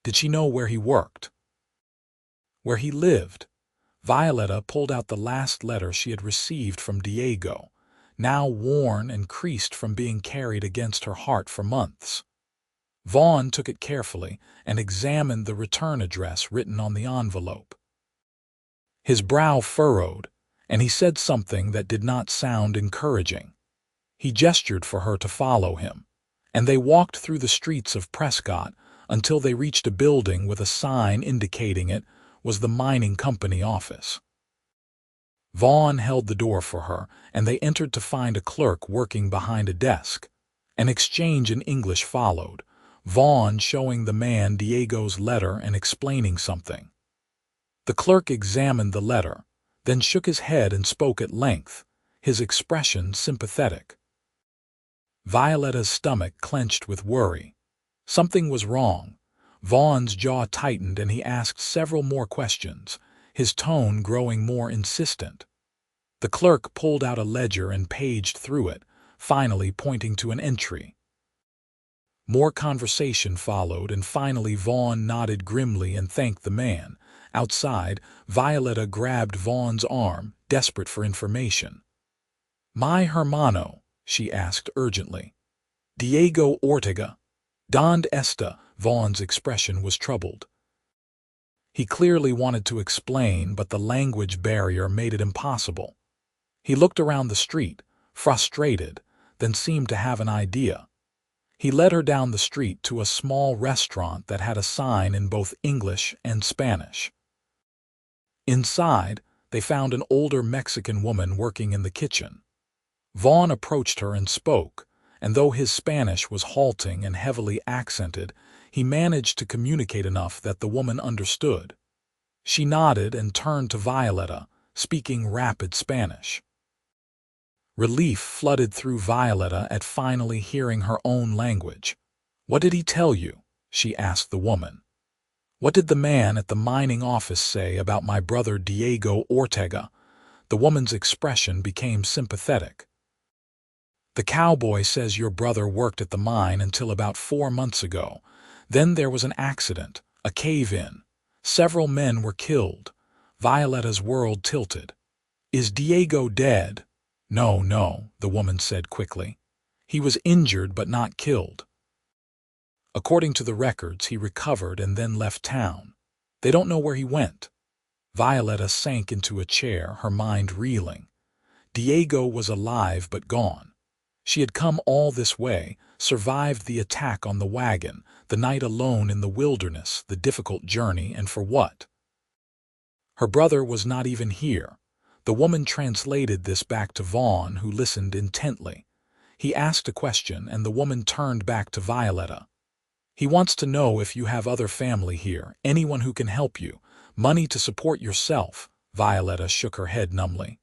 Did she know where he worked? Where he lived? Violetta pulled out the last letter she had received from Diego, now worn and creased from being carried against her heart for months. Vaughn took it carefully and examined the return address written on the envelope. His brow furrowed, and he said something that did not sound encouraging. He gestured for her to follow him, and they walked through the streets of Prescott until they reached a building with a sign indicating it was the mining company office. Vaughn held the door for her, and they entered to find a clerk working behind a desk. An exchange in English followed, Vaughn showing the man Diego's letter and explaining something. The clerk examined the letter, then shook his head and spoke at length, his expression sympathetic. Violetta's stomach clenched with worry. Something was wrong. Vaughn's jaw tightened and he asked several more questions, his tone growing more insistent. The clerk pulled out a ledger and paged through it, finally pointing to an entry. More conversation followed, and finally Vaughn nodded grimly and thanked the man. Outside, Violetta grabbed Vaughn's arm, desperate for information. "My hermano?" she asked urgently. "Diego Ortega? Donde esta?" Vaughn's expression was troubled. He clearly wanted to explain, but the language barrier made it impossible. He looked around the street, frustrated, then seemed to have an idea. He led her down the street to a small restaurant that had a sign in both English and Spanish. Inside, they found an older Mexican woman working in the kitchen. Vaughn approached her and spoke, and though his Spanish was halting and heavily accented, he managed to communicate enough that the woman understood. She nodded and turned to Violetta, speaking rapid Spanish. Relief flooded through Violetta at finally hearing her own language. "What did he tell you?" she asked the woman. "What did the man at the mining office say about my brother Diego Ortega?" The woman's expression became sympathetic. "The cowboy says your brother worked at the mine until about 4 months ago. Then there was an accident, a cave-in. Several men were killed." Violetta's world tilted. "Is Diego dead?" "No, no," the woman said quickly. "He was injured but not killed. According to the records, he recovered and then left town. They don't know where he went." Violetta sank into a chair, her mind reeling. Diego was alive but gone. She had come all this way, survived the attack on the wagon, the night alone in the wilderness, the difficult journey, and for what? Her brother was not even here. The woman translated this back to Vaughn, who listened intently. He asked a question, and the woman turned back to Violetta. He wants to know if you have other family here, anyone who can help you, money to support yourself. Violetta shook her head numbly.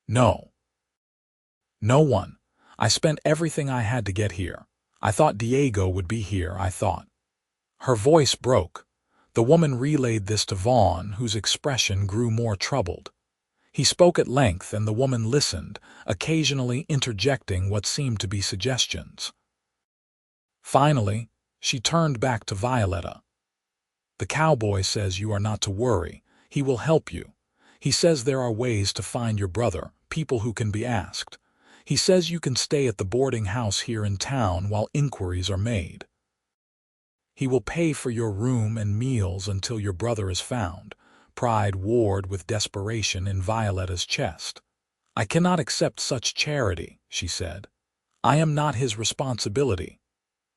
No. No one. I spent everything I had to get here. I thought Diego would be here, I thought. Her voice broke. The woman relayed this to Vaughn, whose expression grew more troubled. He spoke at length, and the woman listened, occasionally interjecting what seemed to be suggestions. Finally, she turned back to Violetta. The cowboy says you are not to worry. He will help you. He says there are ways to find your brother, people who can be asked. He says you can stay at the boarding house here in town while inquiries are made. He will pay for your room and meals until your brother is found. Pride warred with desperation in Violetta's chest. I cannot accept such charity, she said. I am not his responsibility.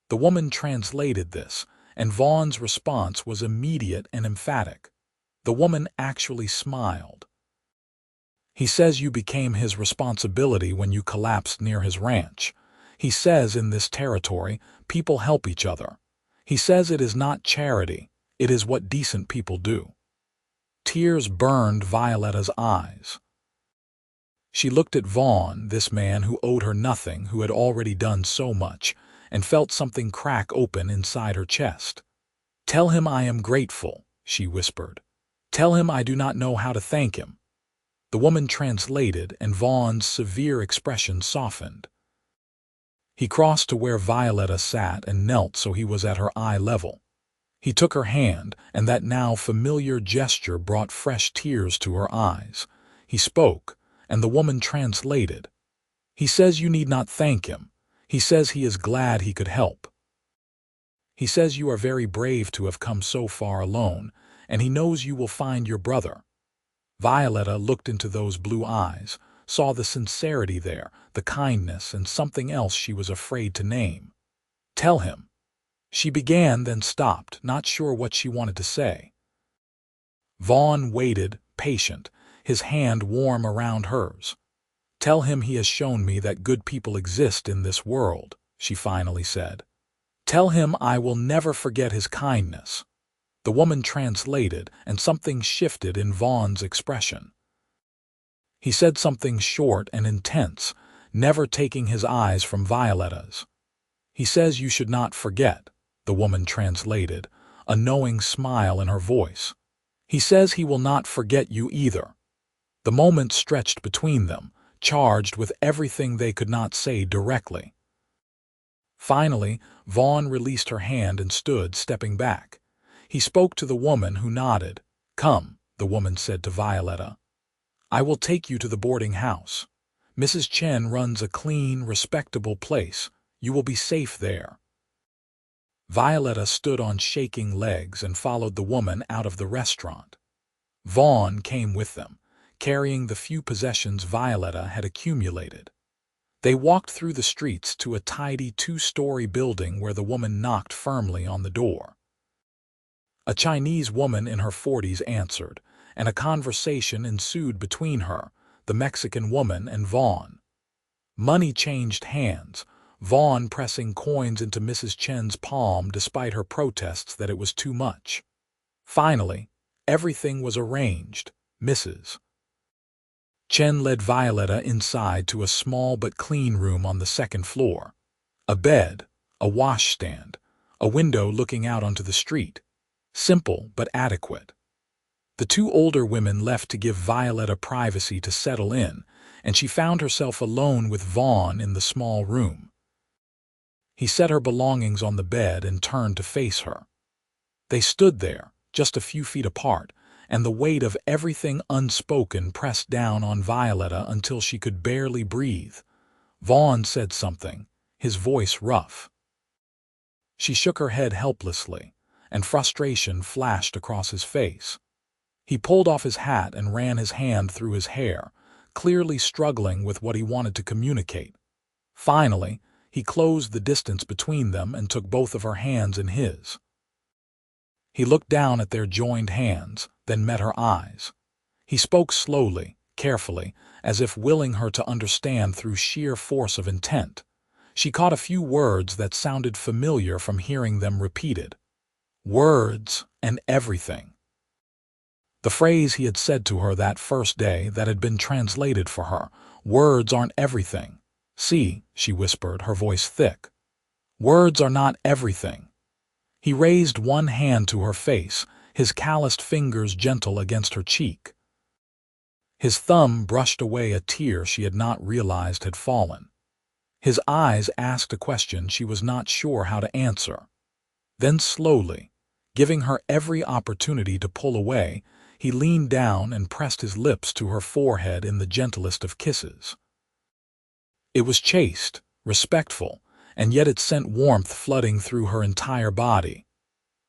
The woman translated this, and Vaughn's response was immediate and emphatic. The woman actually smiled. He says you became his responsibility when you collapsed near his ranch. He says in this territory, people help each other. He says it is not charity, it is what decent people do. Tears burned Violetta's eyes. She looked at Vaughn, this man who owed her nothing, who had already done so much, and felt something crack open inside her chest. Tell him I am grateful, she whispered. Tell him I do not know how to thank him. The woman translated, and Vaughn's severe expression softened. He crossed to where Violetta sat and knelt so he was at her eye level. He took her hand, and that now familiar gesture brought fresh tears to her eyes. He spoke, and the woman translated. He says you need not thank him. He says he is glad he could help. He says you are very brave to have come so far alone, and he knows you will find your brother. Violetta looked into those blue eyes, saw the sincerity there, the kindness, and something else she was afraid to name. Tell him. She began, then stopped, not sure what she wanted to say. Vaughn waited, patient, his hand warm around hers. Tell him he has shown me that good people exist in this world, she finally said. Tell him I will never forget his kindness. The woman translated, and something shifted in Vaughn's expression. He said something short and intense, never taking his eyes from Violetta's. He says you should not forget, the woman translated, a knowing smile in her voice. He says he will not forget you either. The moment stretched between them, charged with everything they could not say directly. Finally, Vaughn released her hand and stood, stepping back. He spoke to the woman, who nodded. Come, the woman said to Violetta. I will take you to the boarding house. Mrs. Chen runs a clean, respectable place. You will be safe there. Violetta stood on shaking legs and followed the woman out of the restaurant. Vaughn came with them, carrying the few possessions Violetta had accumulated. They walked through the streets to a tidy two-story building where the woman knocked firmly on the door. A Chinese woman in her 40s answered, and a conversation ensued between her, the Mexican woman, and Vaughn. Money changed hands, Vaughn pressing coins into Mrs. Chen's palm despite her protests that it was too much. Finally, everything was arranged. Mrs. Chen led Violetta inside to a small but clean room on the second floor. A bed, a washstand, a window looking out onto the street. Simple but adequate. The two older women left to give Violetta privacy to settle in, and she found herself alone with Vaughn in the small room. He set her belongings on the bed and turned to face her. They stood there, just a few feet apart, and the weight of everything unspoken pressed down on Violetta until she could barely breathe. Vaughn said something, his voice rough. She shook her head helplessly, and frustration flashed across his face. He pulled off his hat and ran his hand through his hair, clearly struggling with what he wanted to communicate. Finally, he closed the distance between them and took both of her hands in his. He looked down at their joined hands, then met her eyes. He spoke slowly, carefully, as if willing her to understand through sheer force of intent. She caught a few words that sounded familiar from hearing them repeated. Words and everything. The phrase he had said to her that first day that had been translated for her. Words aren't everything. See, she whispered, her voice thick. Words are not everything. He raised one hand to her face, his calloused fingers gentle against her cheek. His thumb brushed away a tear she had not realized had fallen. His eyes asked a question she was not sure how to answer. Then slowly, giving her every opportunity to pull away, he leaned down and pressed his lips to her forehead in the gentlest of kisses. It was chaste, respectful, and yet it sent warmth flooding through her entire body.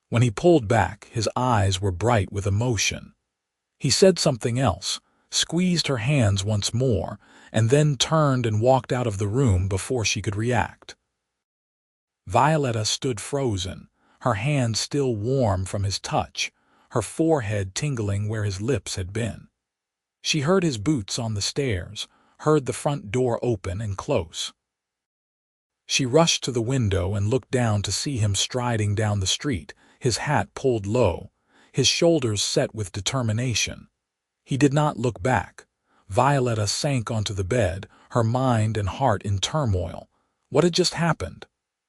When he pulled back, his eyes were bright with emotion. He said something else, squeezed her hands once more, and then turned and walked out of the room before she could react. Violetta stood frozen, her hands still warm from his touch, her forehead tingling where his lips had been. She heard his boots on the stairs, heard the front door open and close. She rushed to the window and looked down to see him striding down the street, his hat pulled low, his shoulders set with determination. He did not look back. Violetta sank onto the bed, her mind and heart in turmoil. What had just happened?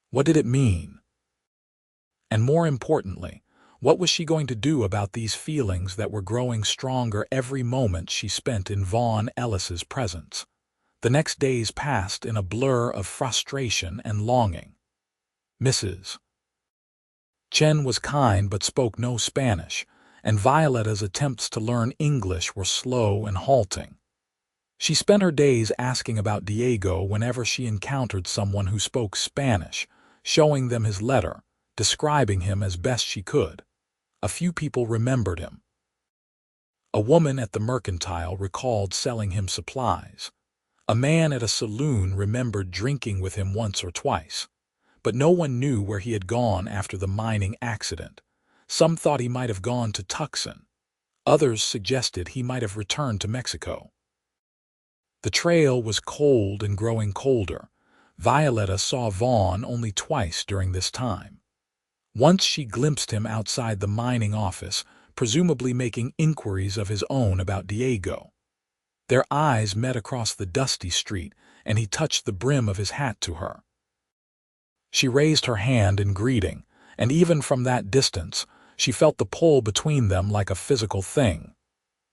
What did it mean? And more importantly, what was she going to do about these feelings that were growing stronger every moment she spent in Vaughn Ellis's presence? The next days passed in a blur of frustration and longing. Mrs. Chen was kind but spoke no Spanish, and Violetta's attempts to learn English were slow and halting. She spent her days asking about Diego whenever she encountered someone who spoke Spanish, showing them his letter, describing him as best she could. A few people remembered him. A woman at the mercantile recalled selling him supplies. A man at a saloon remembered drinking with him once or twice. But no one knew where he had gone after the mining accident. Some thought he might have gone to Tucson. Others suggested he might have returned to Mexico. The trail was cold and growing colder. Violetta saw Vaughn only twice during this time. Once she glimpsed him outside the mining office, presumably making inquiries of his own about Diego. Their eyes met across the dusty street, and he touched the brim of his hat to her. She raised her hand in greeting, and even from that distance, she felt the pull between them like a physical thing.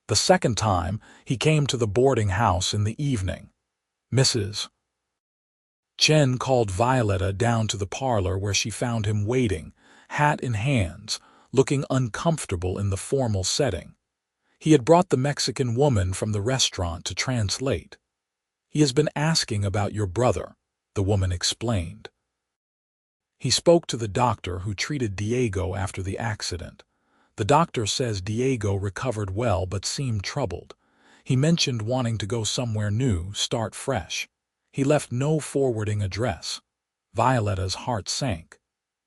The second time, he came to the boarding house in the evening. Mrs. Chen called Violetta down to the parlor where she found him waiting, hat in hands, looking uncomfortable in the formal setting. He had brought the Mexican woman from the restaurant to translate. "He has been asking about your brother," the woman explained. "He spoke to the doctor who treated Diego after the accident. The doctor says Diego recovered well but seemed troubled. He mentioned wanting to go somewhere new, start fresh. He left no forwarding address." Violetta's heart sank.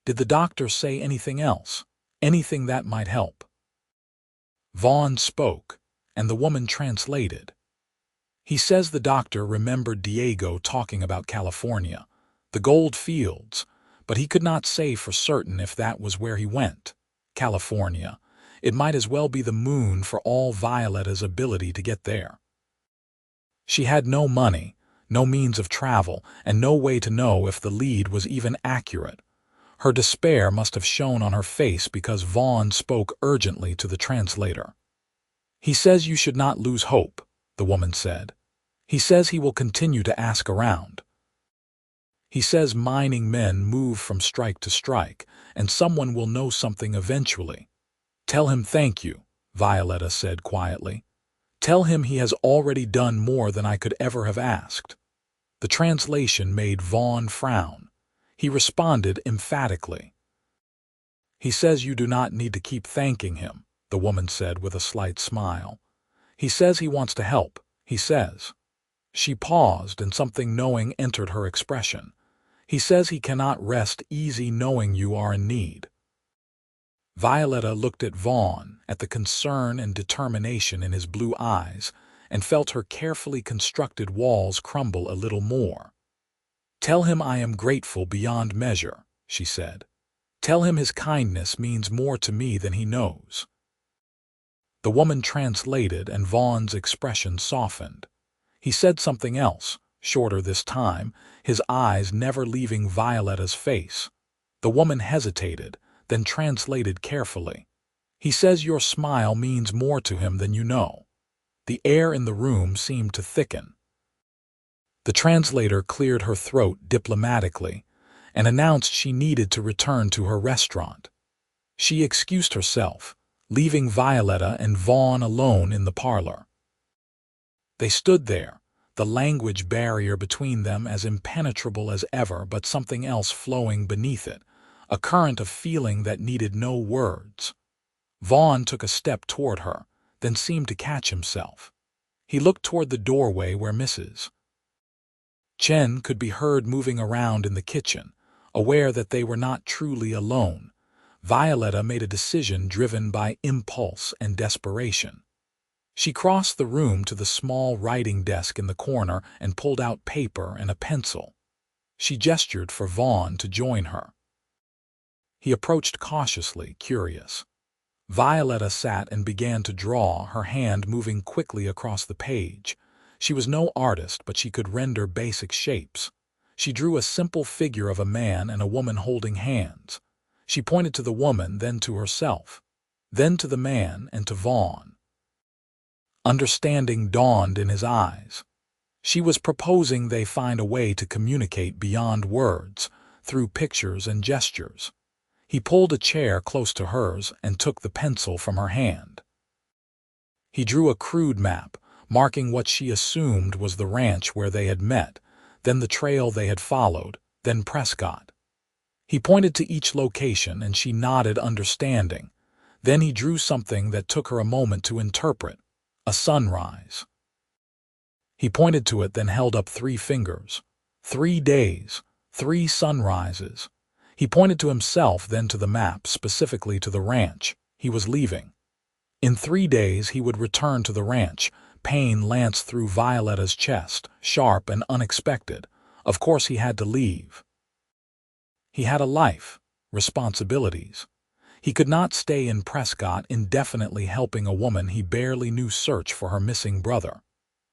Did the doctor say anything else? Anything that might help? Vaughn spoke, and the woman translated. "He says the doctor remembered Diego talking about California, the gold fields, but he could not say for certain if that was where he went. California. It might as well be the moon for all Violetta's ability to get there. She had no money, no means of travel, and no way to know if the lead was even accurate. Her despair must have shown on her face because Vaughn spoke urgently to the translator. "He says you should not lose hope," the woman said. "He says he will continue to ask around. He says mining men move from strike to strike, and someone will know something eventually. Tell him thank you," Violetta said quietly. "Tell him he has already done more than I could ever have asked." The translation made Vaughn frown. He responded emphatically. "He says you do not need to keep thanking him," the woman said with a slight smile. "He says he wants to help, he says." She paused, and something knowing entered her expression. "He says he cannot rest easy knowing you are in need." Violetta looked at Vaughn, at the concern and determination in his blue eyes, and felt her carefully constructed walls crumble a little more. "Tell him I am grateful beyond measure," she said. "Tell him his kindness means more to me than he knows." The woman translated, and Vaughn's expression softened. He said something else, shorter this time, his eyes never leaving Violetta's face. The woman hesitated, then translated carefully. "He says your smile means more to him than you know." The air in the room seemed to thicken. The translator cleared her throat diplomatically and announced she needed to return to her restaurant. She excused herself, leaving Violetta and Vaughn alone in the parlor. They stood there, the language barrier between them as impenetrable as ever, but something else flowing beneath it, a current of feeling that needed no words. Vaughn took a step toward her, then seemed to catch himself. He looked toward the doorway where Mrs. Chen could be heard moving around in the kitchen, aware that they were not truly alone. Violetta made a decision driven by impulse and desperation. She crossed the room to the small writing desk in the corner and pulled out paper and a pencil. She gestured for Vaughn to join her. He approached cautiously, curious. Violetta sat and began to draw, her hand moving quickly across the page. She was no artist, but she could render basic shapes. She drew a simple figure of a man and a woman holding hands. She pointed to the woman, then to herself, then to the man and to Vaughn. Understanding dawned in his eyes. She was proposing they find a way to communicate beyond words, through pictures and gestures. He pulled a chair close to hers and took the pencil from her hand. He drew a crude map, marking what she assumed was the ranch where they had met, then the trail they had followed, then Prescott. He pointed to each location and she nodded, understanding. Then he drew something that took her a moment to interpret. A sunrise. He pointed to it, then held up 3 fingers. 3 days, 3 sunrises. He pointed to himself, then to the map, specifically to the ranch he was leaving. In 3 days he would return to the ranch. Pain lanced through Violetta's chest, sharp and unexpected. Of course he had to leave. He had a life, responsibilities. He could not stay in Prescott indefinitely helping a woman he barely knew search for her missing brother.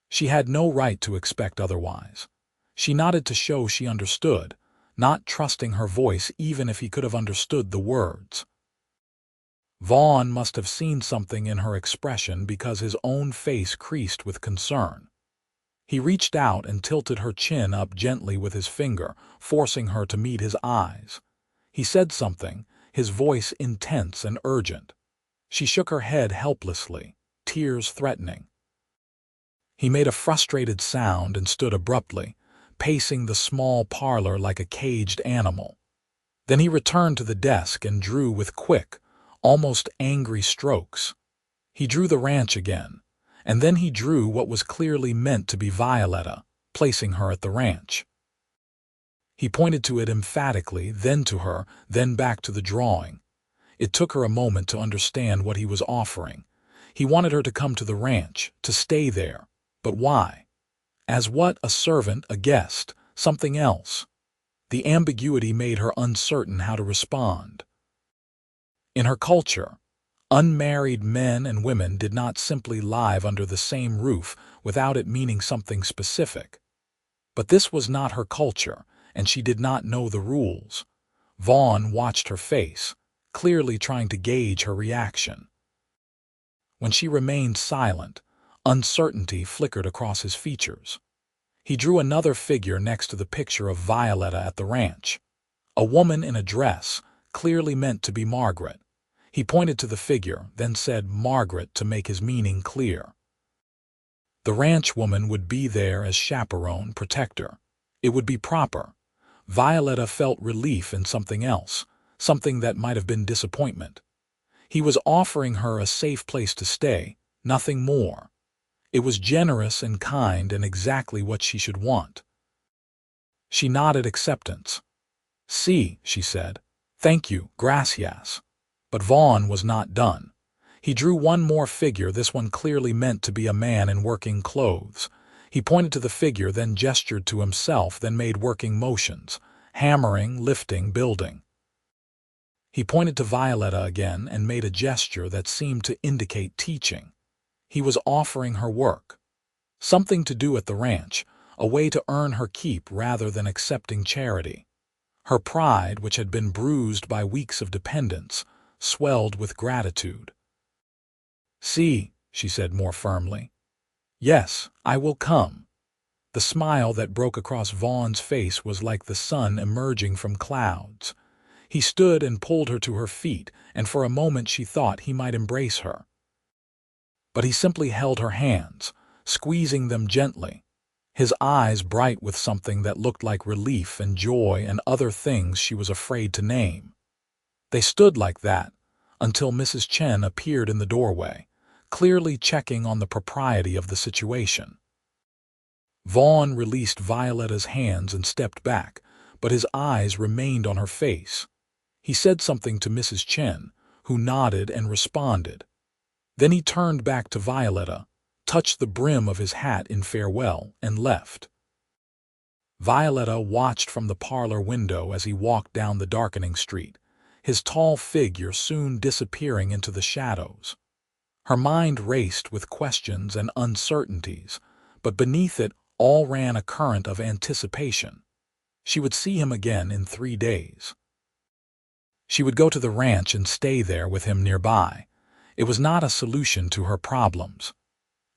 She had no right to expect otherwise. She nodded to show she understood, not trusting her voice even if he could have understood the words. Vaughn must have seen something in her expression because his own face creased with concern. He reached out and tilted her chin up gently with his finger, forcing her to meet his eyes. He said something, his voice intense and urgent. She shook her head helplessly, tears threatening. He made a frustrated sound and stood abruptly, pacing the small parlor like a caged animal. Then he returned to the desk and drew with quick, almost angry strokes. He drew the ranch again, and then he drew what was clearly meant to be Violetta, placing her at the ranch. He pointed to it emphatically, then to her, then back to the drawing. It took her a moment to understand what he was offering. He wanted her to come to the ranch, to stay there. But why? As what? A servant, a guest, something else? The ambiguity made her uncertain how to respond. In her culture, unmarried men and women did not simply live under the same roof without it meaning something specific. But this was not her culture, and she did not know the rules. Vaughn watched her face, clearly trying to gauge her reaction. When she remained silent, uncertainty flickered across his features. He drew another figure next to the picture of Violetta at the ranch. A woman in a dress, clearly meant to be Margaret. He pointed to the figure, then said Margaret to make his meaning clear. The ranch woman would be there as chaperone, protector. It would be proper. Violetta felt relief in something else, something that might have been disappointment. He was offering her a safe place to stay, nothing more. It was generous and kind and exactly what she should want. She nodded acceptance. "Sí," she said. "Thank you, gracias." But Vaughn was not done. He drew one more figure, this one clearly meant to be a man in working clothes. He pointed to the figure, then gestured to himself, then made working motions, hammering, lifting, building. He pointed to Violetta again and made a gesture that seemed to indicate teaching. He was offering her work, something to do at the ranch, a way to earn her keep rather than accepting charity. Her pride, which had been bruised by weeks of dependence, swelled with gratitude. "See," she said more firmly. "Yes, I will come." The smile that broke across Vaughn's face was like the sun emerging from clouds. He stood and pulled her to her feet, and for a moment she thought he might embrace her. But he simply held her hands, squeezing them gently, his eyes bright with something that looked like relief and joy and other things she was afraid to name. They stood like that until Mrs. Chen appeared in the doorway, clearly checking on the propriety of the situation. Vaughn released Violetta's hands and stepped back, but his eyes remained on her face. He said something to Mrs. Chen, who nodded and responded. Then he turned back to Violetta, touched the brim of his hat in farewell, and left. Violetta watched from the parlor window as he walked down the darkening street, his tall figure soon disappearing into the shadows. Her mind raced with questions and uncertainties, but beneath it all ran a current of anticipation. She would see him again in 3 days. She would go to the ranch and stay there with him nearby. It was not a solution to her problems.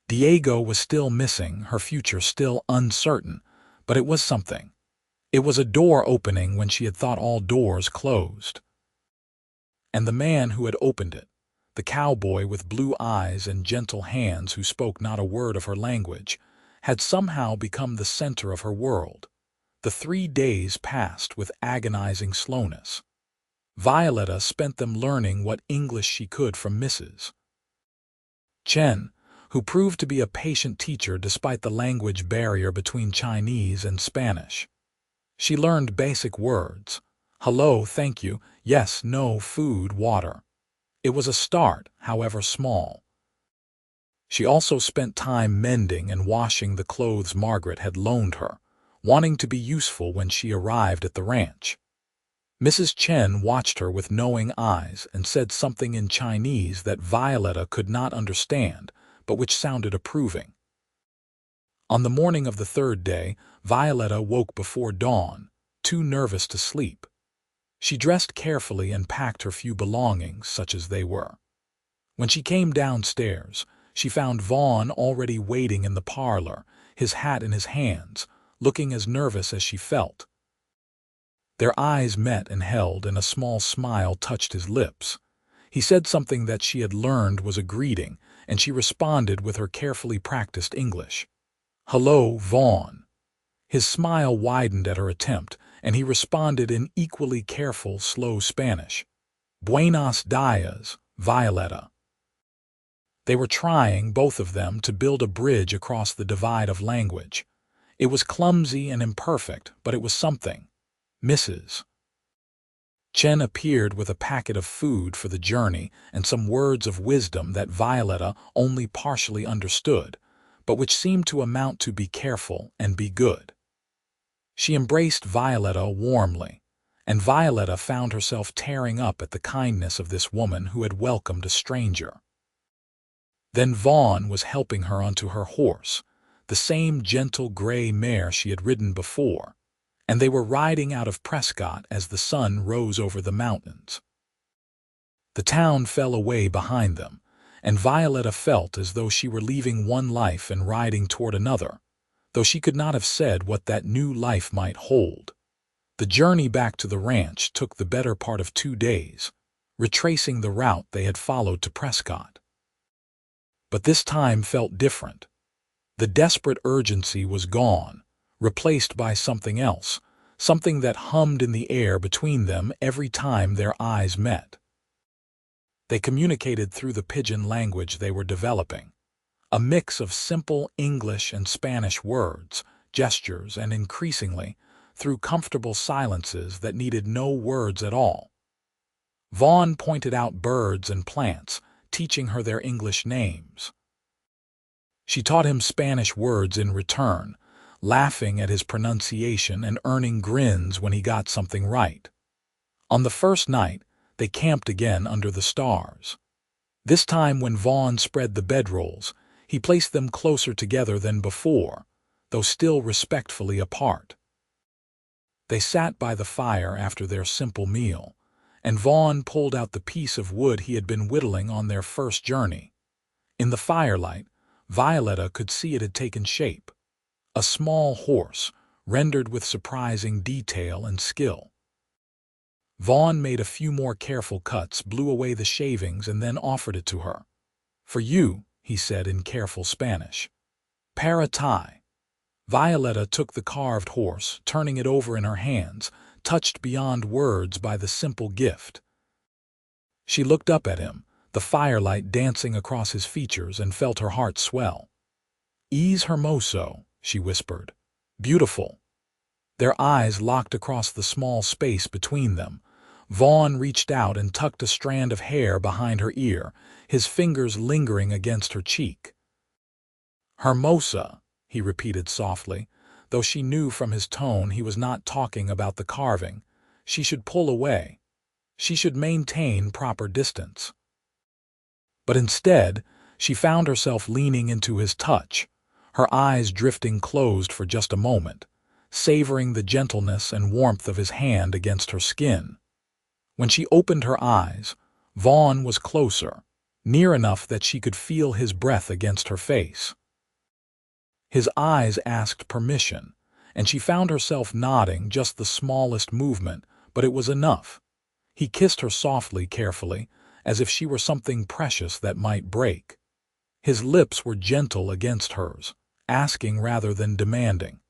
Diego was still missing, her future still uncertain, but it was something. It was a door opening when she had thought all doors closed. And the man who had opened it, the cowboy with blue eyes and gentle hands who spoke not a word of her language, had somehow become the center of her world. The 3 days passed with agonizing slowness. Violetta spent them learning what English she could from Mrs. Chen, who proved to be a patient teacher despite the language barrier between Chinese and Spanish. She learned basic words: hello, thank you, yes, no, food, water. It was a start, however small. She also spent time mending and washing the clothes Margaret had loaned her, wanting to be useful when she arrived at the ranch. Mrs. Chen watched her with knowing eyes and said something in Chinese that Violetta could not understand, but which sounded approving. On the morning of the 3rd day, Violetta woke before dawn, too nervous to sleep. She dressed carefully and packed her few belongings, such as they were. When she came downstairs, she found Vaughn already waiting in the parlor, his hat in his hands, looking as nervous as she felt. Their eyes met and held, and a small smile touched his lips. He said something that she had learned was a greeting, and she responded with her carefully practiced English. "Hello, Vaughn." His smile widened at her attempt, and he responded in equally careful, slow Spanish. "Buenos dias, Violetta." They were trying, both of them, to build a bridge across the divide of language. It was clumsy and imperfect, but it was something. Mrs. Chen appeared with a packet of food for the journey and some words of wisdom that Violetta only partially understood, but which seemed to amount to be careful and be good. She embraced Violetta warmly, and Violetta found herself tearing up at the kindness of this woman who had welcomed a stranger. Then Vaughn was helping her onto her horse, the same gentle gray mare she had ridden before, and they were riding out of Prescott as the sun rose over the mountains. The town fell away behind them, and Violetta felt as though she were leaving one life and riding toward another, though she could not have said what that new life might hold. The journey back to the ranch took the better part of 2 days, retracing the route they had followed to Prescott. But this time felt different. The desperate urgency was gone, replaced by something else, something that hummed in the air between them every time their eyes met. They communicated through the pidgin language they were developing, a mix of simple English and Spanish words, gestures, and increasingly, through comfortable silences that needed no words at all. Vaughn pointed out birds and plants, teaching her their English names. She taught him Spanish words in return, laughing at his pronunciation and earning grins when he got something right. On the first night, they camped again under the stars. This time when Vaughn spread the bedrolls, he placed them closer together than before, though still respectfully apart. They sat by the fire after their simple meal, and Vaughn pulled out the piece of wood he had been whittling on their first journey. In the firelight, Violetta could see it had taken shape. A small horse, rendered with surprising detail and skill. Vaughn made a few more careful cuts, blew away the shavings, and then offered it to her. "For you," he said in careful Spanish. "Para ti." Violetta took the carved horse, turning it over in her hands, touched beyond words by the simple gift. She looked up at him, the firelight dancing across his features, and felt her heart swell. "Es hermoso," she whispered. "Beautiful." Their eyes locked across the small space between them. Vaughn reached out and tucked a strand of hair behind her ear, his fingers lingering against her cheek. "Hermosa," he repeated softly, though she knew from his tone he was not talking about the carving. She should pull away. She should maintain proper distance. But instead, she found herself leaning into his touch, her eyes drifting closed for just a moment, savoring the gentleness and warmth of his hand against her skin. When she opened her eyes, Vaughn was closer, near enough that she could feel his breath against her face. His eyes asked permission, and she found herself nodding, just the smallest movement, but it was enough. He kissed her softly, carefully, as if she were something precious that might break. His lips were gentle against hers, asking rather than demanding.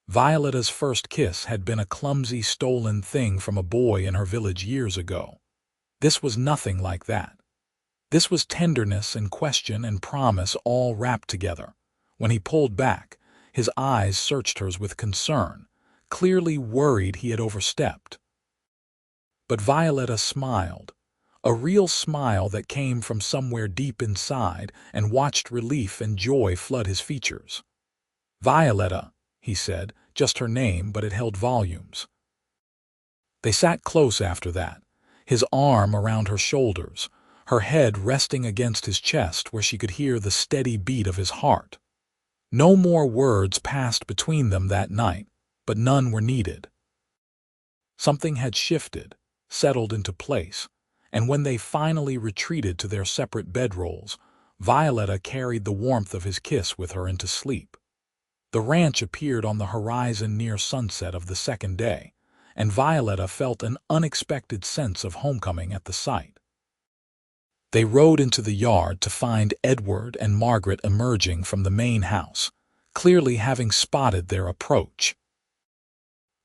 Violetta's first kiss had been a clumsy, stolen thing from a boy in her village years ago. This was nothing like that. This was tenderness and question and promise all wrapped together. When he pulled back, his eyes searched hers with concern, clearly worried he had overstepped. But Violetta smiled, a real smile that came from somewhere deep inside, and watched relief and joy flood his features. "Violetta," he said, just her name, but it held volumes. They sat close after that, his arm around her shoulders, her head resting against his chest where she could hear the steady beat of his heart. No more words passed between them that night, but none were needed. Something had shifted, settled into place, and when they finally retreated to their separate bedrolls, Violetta carried the warmth of his kiss with her into sleep. The ranch appeared on the horizon near sunset of the second day, and Violetta felt an unexpected sense of homecoming at the sight. They rode into the yard to find Edward and Margaret emerging from the main house, clearly having spotted their approach.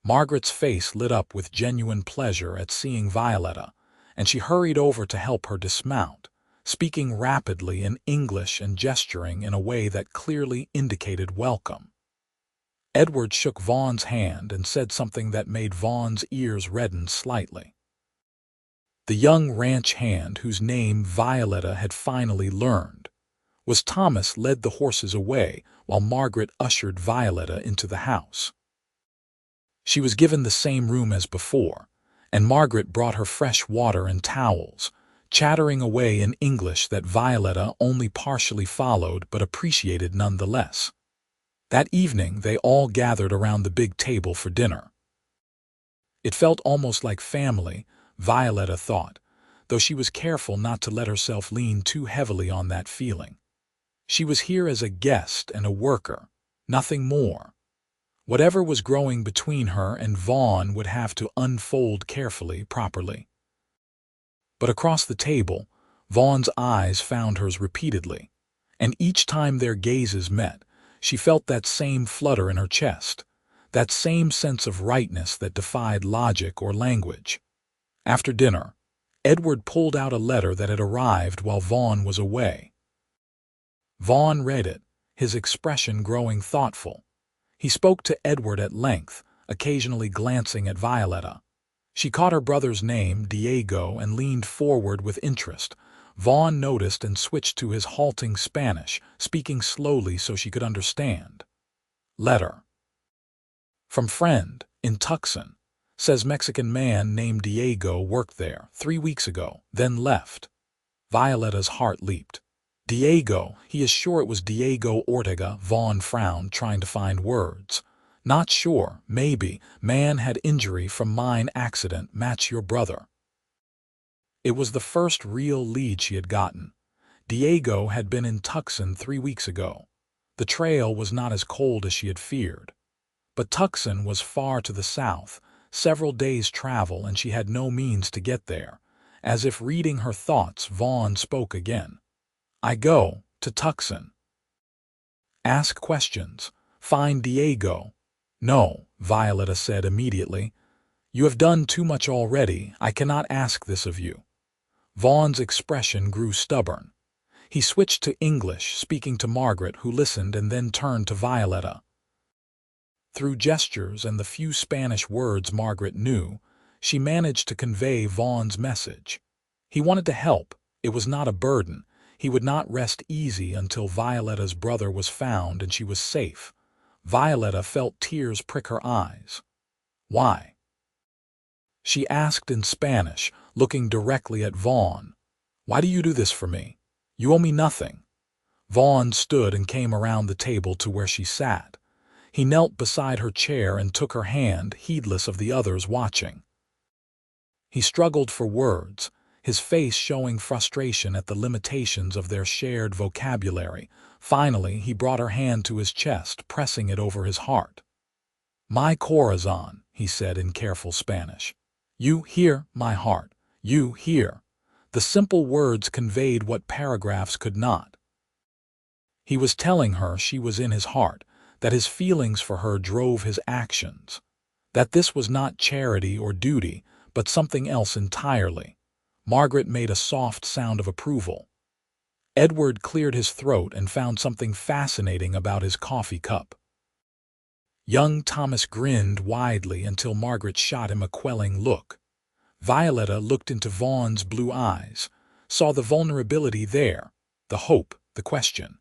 Margaret's face lit up with genuine pleasure at seeing Violetta, and she hurried over to help her dismount, speaking rapidly in English and gesturing in a way that clearly indicated welcome. Edward shook Vaughn's hand and said something that made Vaughn's ears redden slightly. The young ranch hand, whose name Violetta had finally learned, was Thomas, led the horses away while Margaret ushered Violetta into the house. She was given the same room as before, and Margaret brought her fresh water and towels, chattering away in English that Violetta only partially followed but appreciated nonetheless. That evening they all gathered around the big table for dinner. It felt almost like family, Violetta thought, though she was careful not to let herself lean too heavily on that feeling. She was here as a guest and a worker, nothing more. Whatever was growing between her and Vaughn would have to unfold carefully, properly. But across the table, Vaughn's eyes found hers repeatedly, and each time their gazes met, she felt that same flutter in her chest, that same sense of rightness that defied logic or language. After dinner, Edward pulled out a letter that had arrived while Vaughn was away. Vaughn read it, his expression growing thoughtful. He spoke to Edward at length, occasionally glancing at Violetta. She caught her brother's name, Diego, and leaned forward with interest. Vaughn noticed and switched to his halting Spanish, speaking slowly so she could understand. Letter. From friend, in Tucson. Says Mexican man named Diego worked there 3 weeks ago, then left. Violetta's heart leaped. Diego, he is sure it was Diego Ortega. Vaughn frowned, trying to find words. Not sure, maybe. Man had injury from mine accident, match your brother. It was the first real lead she had gotten. Diego had been in Tucson 3 weeks ago. The trail was not as cold as she had feared. But Tucson was far to the south, several days' travel, and she had no means to get there. As if reading her thoughts, Vaughn spoke again. I go to Tucson. Ask questions. Find Diego. No, Violetta said immediately. You have done too much already. I cannot ask this of you. Vaughn's expression grew stubborn. He switched to English, speaking to Margaret, who listened, and then turned to Violetta. Through gestures and the few Spanish words Margaret knew, she managed to convey Vaughn's message. He wanted to help. It was not a burden. He would not rest easy until Violetta's brother was found and she was safe. Violetta felt tears prick her eyes. Why? She asked in Spanish, looking directly at Vaughn. Why do you do this for me? You owe me nothing. Vaughn stood and came around the table to where she sat. He knelt beside her chair and took her hand, heedless of the others watching. He struggled for words, his face showing frustration at the limitations of their shared vocabulary. Finally, he brought her hand to his chest, pressing it over his heart. My corazón, he said in careful Spanish. You hear, my heart. You hear. The simple words conveyed what paragraphs could not. He was telling her she was in his heart, that his feelings for her drove his actions, that this was not charity or duty, but something else entirely. Margaret made a soft sound of approval. Edward cleared his throat and found something fascinating about his coffee cup. Young Thomas grinned widely until Margaret shot him a quelling look. Violetta looked into Vaughn's blue eyes, saw the vulnerability there, the hope, the question.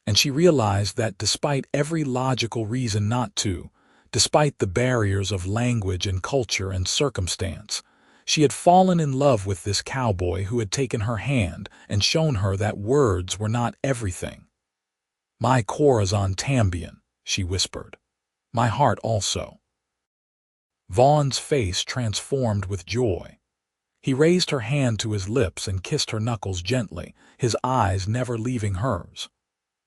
And she realized that despite every logical reason not to, despite the barriers of language and culture and circumstance, she had fallen in love with this cowboy who had taken her hand and shown her that words were not everything. My corazón también, she whispered. My heart also. Vaughn's face transformed with joy. He raised her hand to his lips and kissed her knuckles gently, his eyes never leaving hers.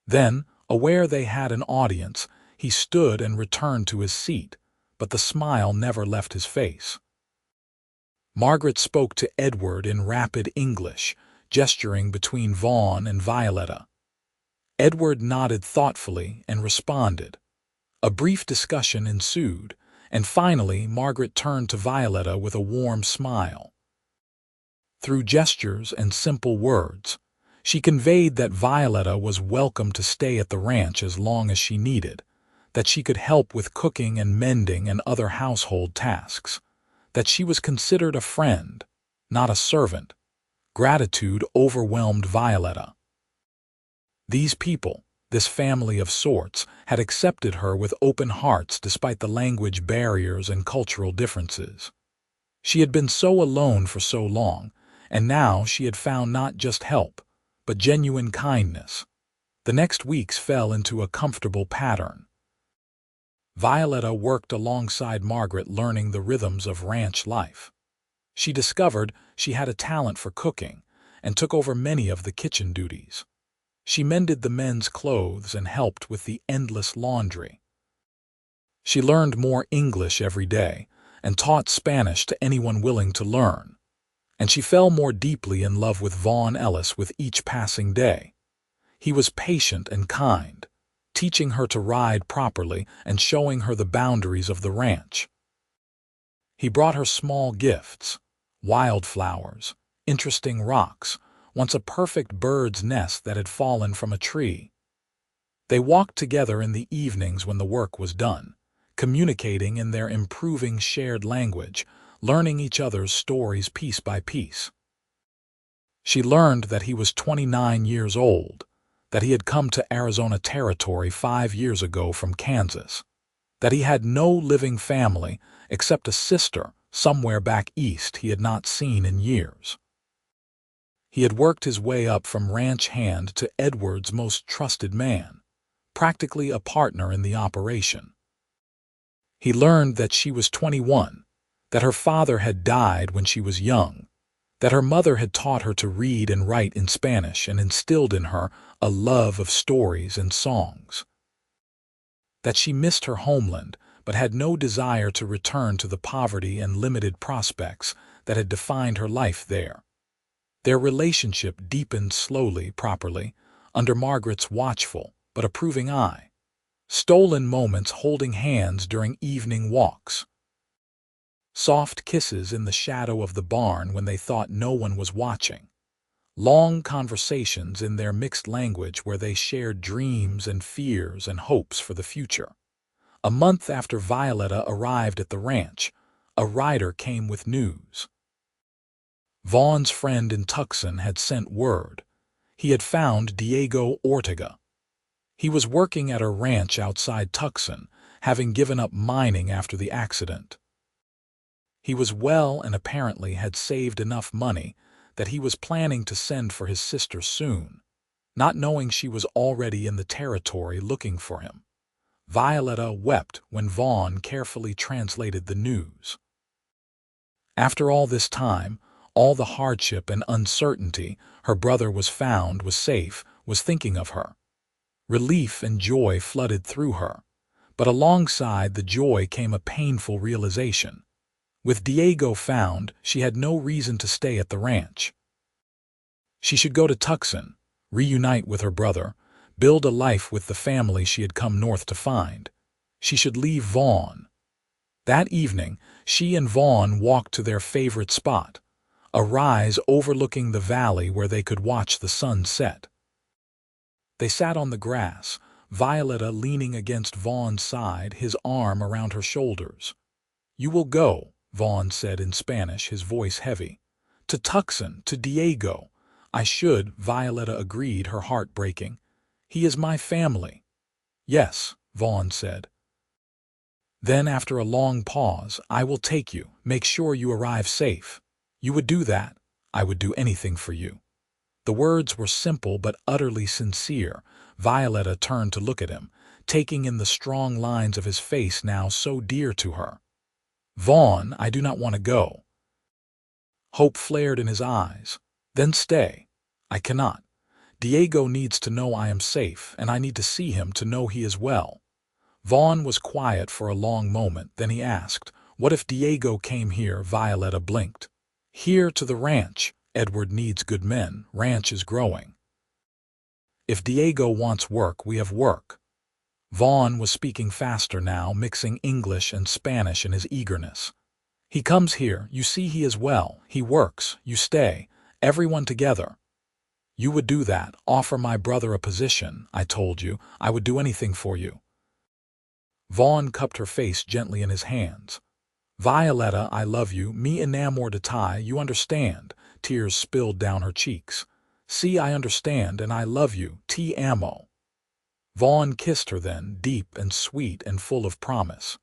Then, aware they had an audience, he stood and returned to his seat, but the smile never left his face. Margaret spoke to Edward in rapid English, gesturing between Vaughn and Violetta. Edward nodded thoughtfully and responded. A brief discussion ensued, and finally Margaret turned to Violetta with a warm smile. Through gestures and simple words, she conveyed that Violetta was welcome to stay at the ranch as long as she needed, that she could help with cooking and mending and other household tasks, that she was considered a friend, not a servant. Gratitude overwhelmed Violetta. These people, this family of sorts, had accepted her with open hearts despite the language barriers and cultural differences. She had been so alone for so long, and now she had found not just help, but genuine kindness. The next weeks fell into a comfortable pattern. Violetta worked alongside Margaret, learning the rhythms of ranch life. She discovered she had a talent for cooking and took over many of the kitchen duties. She mended the men's clothes and helped with the endless laundry. She learned more English every day and taught Spanish to anyone willing to learn. And she fell more deeply in love with Vaughn Ellis with each passing day. He was patient and kind, teaching her to ride properly and showing her the boundaries of the ranch. He brought her small gifts, wildflowers, interesting rocks, once a perfect bird's nest that had fallen from a tree. They walked together in the evenings when the work was done, communicating in their improving shared language, learning each other's stories piece by piece. She learned that he was 29 years old, that he had come to Arizona Territory 5 years ago from Kansas, that he had no living family except a sister somewhere back east he had not seen in years. He had worked his way up from ranch hand to Edward's most trusted man, practically a partner in the operation. He learned that she was 21, that her father had died when she was young, that her mother had taught her to read and write in Spanish and instilled in her a love of stories and songs, that she missed her homeland but had no desire to return to the poverty and limited prospects that had defined her life there. Their relationship deepened slowly, properly, under Margaret's watchful but approving eye. Stolen moments holding hands during evening walks. Soft kisses in the shadow of the barn when they thought no one was watching. Long conversations in their mixed language where they shared dreams and fears and hopes for the future. A month after Violetta arrived at the ranch, a rider came with news. Vaughn's friend in Tucson had sent word. He had found Diego Ortega. He was working at a ranch outside Tucson, having given up mining after the accident. He was well and apparently had saved enough money that he was planning to send for his sister soon, not knowing she was already in the territory looking for him. Violetta wept when Vaughn carefully translated the news. After all this time, all the hardship and uncertainty, her brother was found, was safe, was thinking of her. Relief and joy flooded through her, but alongside the joy came a painful realization. With Diego found, she had no reason to stay at the ranch. She should go to Tucson, reunite with her brother, build a life with the family she had come north to find. She should leave Vaughn. That evening, she and Vaughn walked to their favorite spot, a rise overlooking the valley where they could watch the sun set. They sat on the grass, Violetta leaning against Vaughn's side, his arm around her shoulders. "You will go," Vaughn said in Spanish, his voice heavy. "To Tucson, to Diego." "I should," Violetta agreed, her heart breaking. "He is my family." "Yes," Vaughn said. Then, after a long pause, "I will take you, make sure you arrive safe." "You would do that?" "I would do anything for you." The words were simple but utterly sincere. Violetta turned to look at him, taking in the strong lines of his face now so dear to her. "Vaughn, I do not want to go." Hope flared in his eyes. "Then stay." "I cannot. Diego needs to know I am safe, and I need to see him to know he is well." Vaughn was quiet for a long moment, then he asked, "What if Diego came here?" Violetta blinked. "Here to the ranch. Edward needs good men. Ranch is growing. If Diego wants work, we have work." Vaughn was speaking faster now, mixing English and Spanish in his eagerness. "He comes here, you see he is well, he works, you stay, everyone together." "You would do that, offer my brother a position. I told you, I would do anything for you." Vaughn cupped her face gently in his hands. "Violetta, I love you, mi enamor de ti, you understand." Tears spilled down her cheeks. "See, I understand, and I love you, ti amo." Vaughn kissed her then, deep and sweet and full of promise.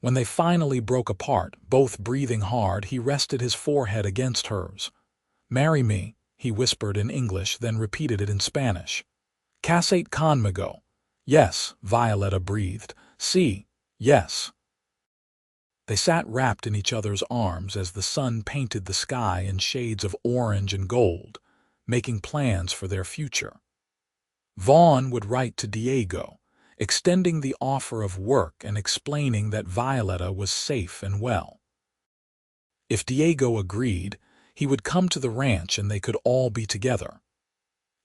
When they finally broke apart, both breathing hard, he rested his forehead against hers. "Marry me," he whispered in English, then repeated it in Spanish. "Casate conmigo." "Yes," Violetta breathed. "Sí, yes." They sat wrapped in each other's arms as the sun painted the sky in shades of orange and gold, making plans for their future. Vaughn would write to Diego, extending the offer of work and explaining that Violetta was safe and well. If Diego agreed, he would come to the ranch and they could all be together.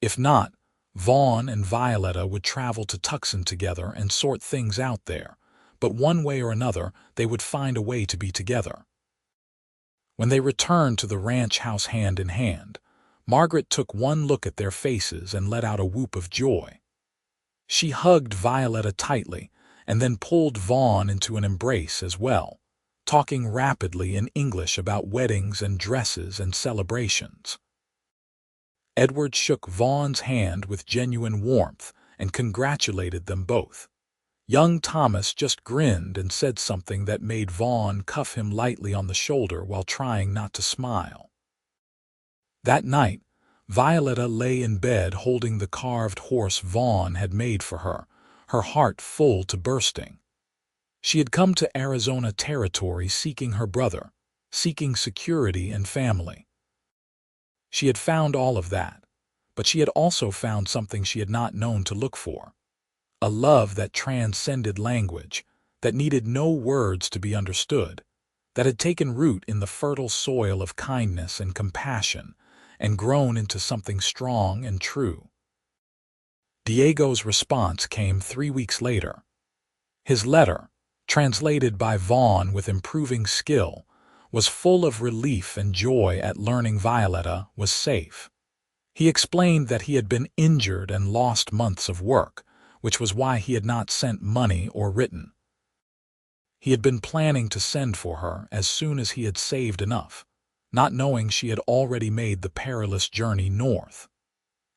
If not, Vaughn and Violetta would travel to Tucson together and sort things out there, but one way or another they would find a way to be together. When they returned to the ranch house hand in hand, Margaret took one look at their faces and let out a whoop of joy. She hugged Violetta tightly and then pulled Vaughn into an embrace as well, talking rapidly in English about weddings and dresses and celebrations. Edward shook Vaughn's hand with genuine warmth and congratulated them both. Young Thomas just grinned and said something that made Vaughn cuff him lightly on the shoulder while trying not to smile. That night, Violetta lay in bed holding the carved horse Vaughn had made for her heart full to bursting. She had come to Arizona Territory seeking her brother, seeking security and family. She had found all of that, but she had also found something she had not known to look for. A love that transcended language, that needed no words to be understood, that had taken root in the fertile soil of kindness and compassion and grown into something strong and true. Diego's response came 3 weeks later. His letter, translated by Vaughn with improving skill, was full of relief and joy at learning Violetta was safe. He explained that he had been injured and lost months of work, which was why he had not sent money or written. He had been planning to send for her as soon as he had saved enough, not knowing she had already made the perilous journey north.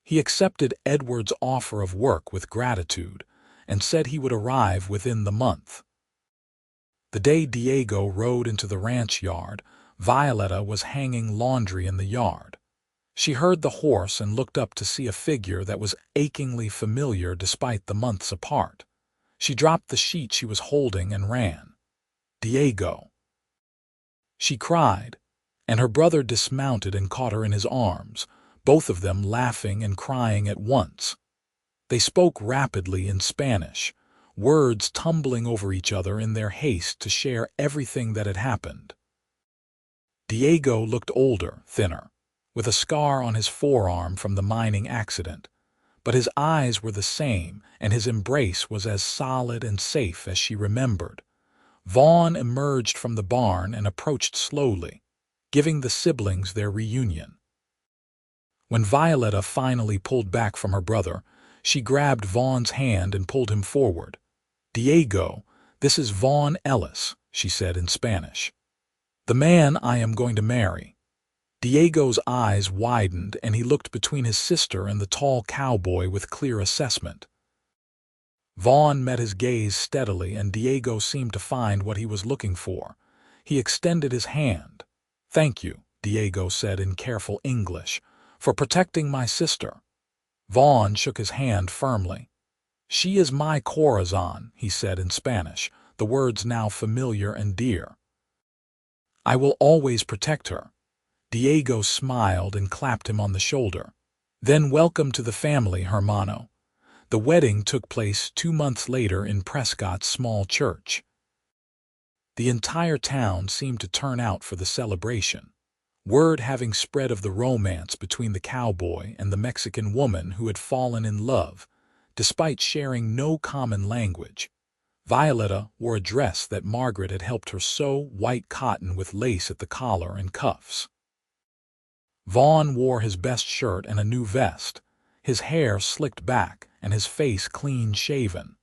He accepted Edward's offer of work with gratitude and said he would arrive within the month. The day Diego rode into the ranch yard, Violetta was hanging laundry in the yard. She heard the horse and looked up to see a figure that was achingly familiar despite the months apart. She dropped the sheet she was holding and ran. "Diego!" She cried, and her brother dismounted and caught her in his arms, both of them laughing and crying at once. They spoke rapidly in Spanish, words tumbling over each other in their haste to share everything that had happened. Diego looked older, thinner, with a scar on his forearm from the mining accident, but his eyes were the same and his embrace was as solid and safe as she remembered. Vaughn emerged from the barn and approached slowly, giving the siblings their reunion. When Violetta finally pulled back from her brother, she grabbed Vaughn's hand and pulled him forward. "Diego, this is Vaughn Ellis," she said in Spanish. "The man I am going to marry." Diego's eyes widened and he looked between his sister and the tall cowboy with clear assessment. Vaughn met his gaze steadily and Diego seemed to find what he was looking for. He extended his hand. "Thank you," Diego said in careful English, "for protecting my sister." Vaughn shook his hand firmly. "She is my corazon," he said in Spanish, the words now familiar and dear. "I will always protect her." Diego smiled and clapped him on the shoulder. "Then welcome to the family, hermano." The wedding took place 2 months later in Prescott's small church. The entire town seemed to turn out for the celebration, word having spread of the romance between the cowboy and the Mexican woman who had fallen in love, despite sharing no common language. Violetta wore a dress that Margaret had helped her sew, white cotton with lace at the collar and cuffs. Vaughn wore his best shirt and a new vest, his hair slicked back and his face clean-shaven.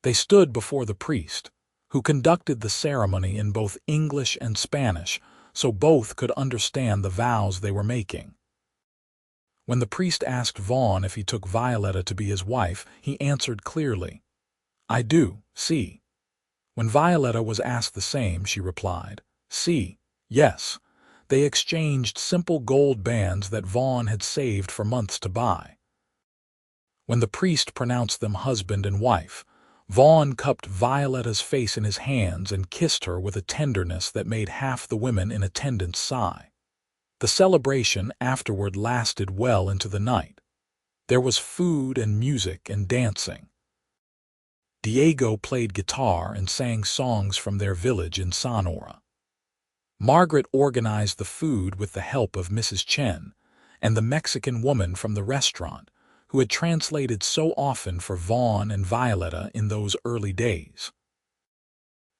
They stood before the priest, who conducted the ceremony in both English and Spanish so both could understand the vows they were making. When the priest asked Vaughn if he took Violetta to be his wife, he answered clearly, "I do, sí." When Violetta was asked the same, she replied, "Sí, yes." They exchanged simple gold bands that Vaughn had saved for months to buy. When the priest pronounced them husband and wife, Vaughn cupped Violetta's face in his hands and kissed her with a tenderness that made half the women in attendance sigh. The celebration afterward lasted well into the night. There was food and music and dancing. Diego played guitar and sang songs from their village in Sonora. Margaret organized the food with the help of Mrs. Chen and the Mexican woman from the restaurant, who had translated so often for Vaughn and Violetta in those early days.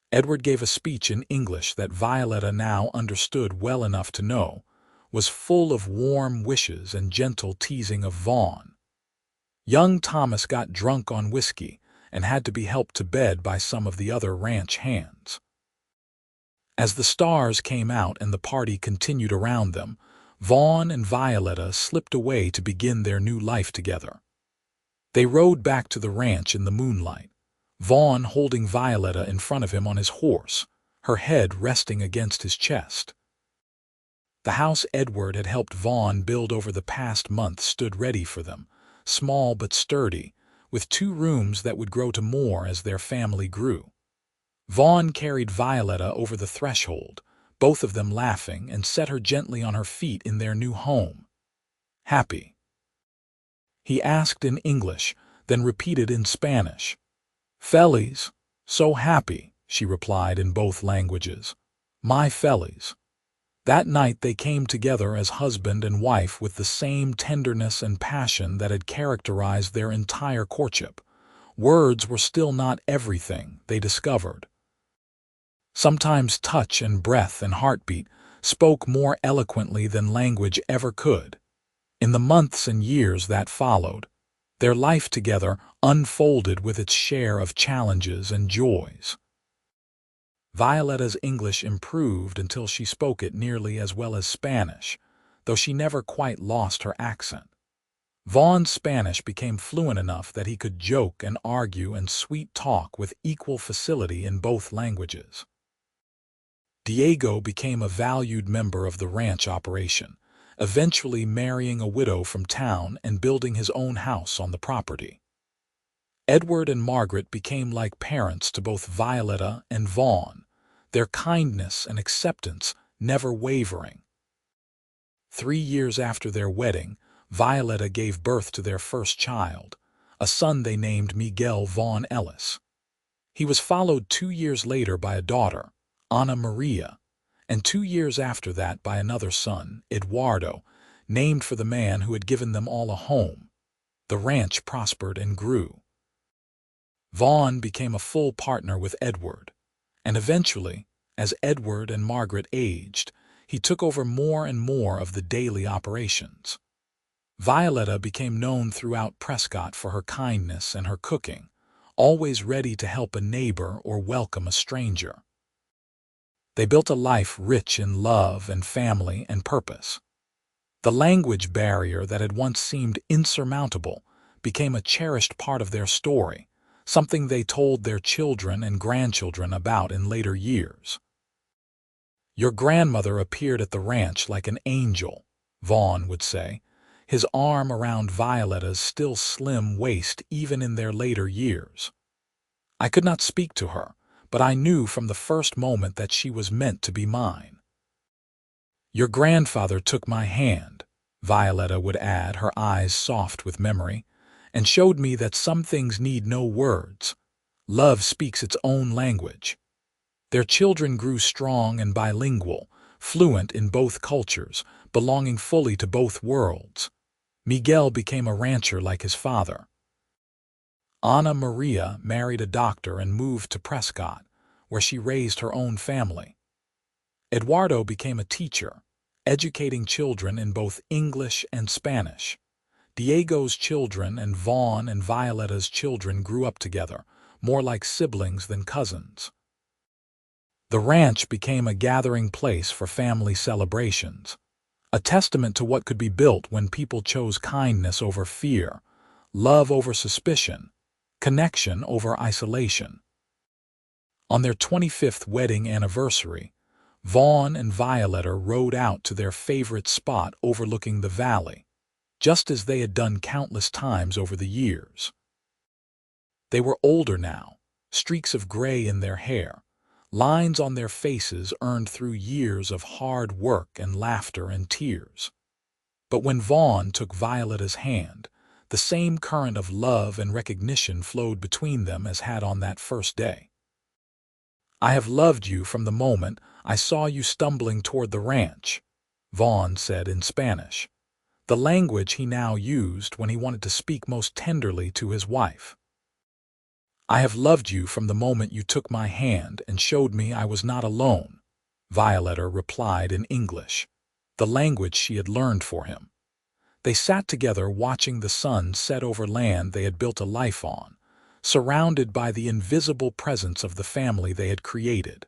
Edward gave a speech in English that Violetta now understood well enough to know was full of warm wishes and gentle teasing of Vaughn. Young Thomas got drunk on whiskey and had to be helped to bed by some of the other ranch hands. As the stars came out and the party continued around them, Vaughn and Violetta slipped away to begin their new life together. They rode back to the ranch in the moonlight, Vaughn holding Violetta in front of him on his horse, her head resting against his chest. The house Edward had helped Vaughn build over the past month stood ready for them, small but sturdy, with 2 rooms that would grow to more as their family grew. Vaughn carried Violetta over the threshold, both of them laughing, and set her gently on her feet in their new home. "Happy?" he asked in English, then repeated in Spanish. "Feliz, so happy," she replied in both languages. "My Feliz." That night they came together as husband and wife with the same tenderness and passion that had characterized their entire courtship. Words were still not everything, they discovered. Sometimes touch and breath and heartbeat spoke more eloquently than language ever could. In the months and years that followed, their life together unfolded with its share of challenges and joys. Violetta's English improved until she spoke it nearly as well as Spanish, though she never quite lost her accent. Vaughn's Spanish became fluent enough that he could joke and argue and sweet talk with equal facility in both languages. Diego became a valued member of the ranch operation, eventually marrying a widow from town and building his own house on the property. Edward and Margaret became like parents to both Violetta and Vaughn, their kindness and acceptance never wavering. 3 years after their wedding, Violetta gave birth to their first child, a son they named Miguel Vaughn Ellis. He was followed 2 years later by a daughter, Ana Maria, and 2 years after that by another son, Eduardo, named for the man who had given them all a home. The ranch prospered and grew. Vaughn became a full partner with Edward, and eventually, as Edward and Margaret aged, he took over more and more of the daily operations. Violetta became known throughout Prescott for her kindness and her cooking, always ready to help a neighbor or welcome a stranger. They built a life rich in love and family and purpose. The language barrier that had once seemed insurmountable became a cherished part of their story, something they told their children and grandchildren about in later years. "Your grandmother appeared at the ranch like an angel," Vaughn would say, his arm around Violetta's still slim waist even in their later years. "I could not speak to her, but I knew from the first moment that she was meant to be mine." "Your grandfather took my hand," Violetta would add, her eyes soft with memory, "and showed me that some things need no words. Love speaks its own language." Their children grew strong and bilingual, fluent in both cultures, belonging fully to both worlds. Miguel became a rancher like his father. Ana Maria married a doctor and moved to Prescott, where she raised her own family. Eduardo became a teacher, educating children in both English and Spanish. Diego's children and Vaughn and Violetta's children grew up together, more like siblings than cousins. The ranch became a gathering place for family celebrations, a testament to what could be built when people chose kindness over fear, love over suspicion, connection over isolation. On their 25th wedding anniversary, Vaughn and Violetta rode out to their favorite spot overlooking the valley, just as they had done countless times over the years. They were older now, streaks of gray in their hair, lines on their faces earned through years of hard work and laughter and tears. But when Vaughn took Violetta's hand, the same current of love and recognition flowed between them as had on that first day. "I have loved you from the moment I saw you stumbling toward the ranch," Vaughn said in Spanish, the language he now used when he wanted to speak most tenderly to his wife. "I have loved you from the moment you took my hand and showed me I was not alone," Violetta replied in English, the language she had learned for him. They sat together watching the sun set over land they had built a life on, surrounded by the invisible presence of the family they had created.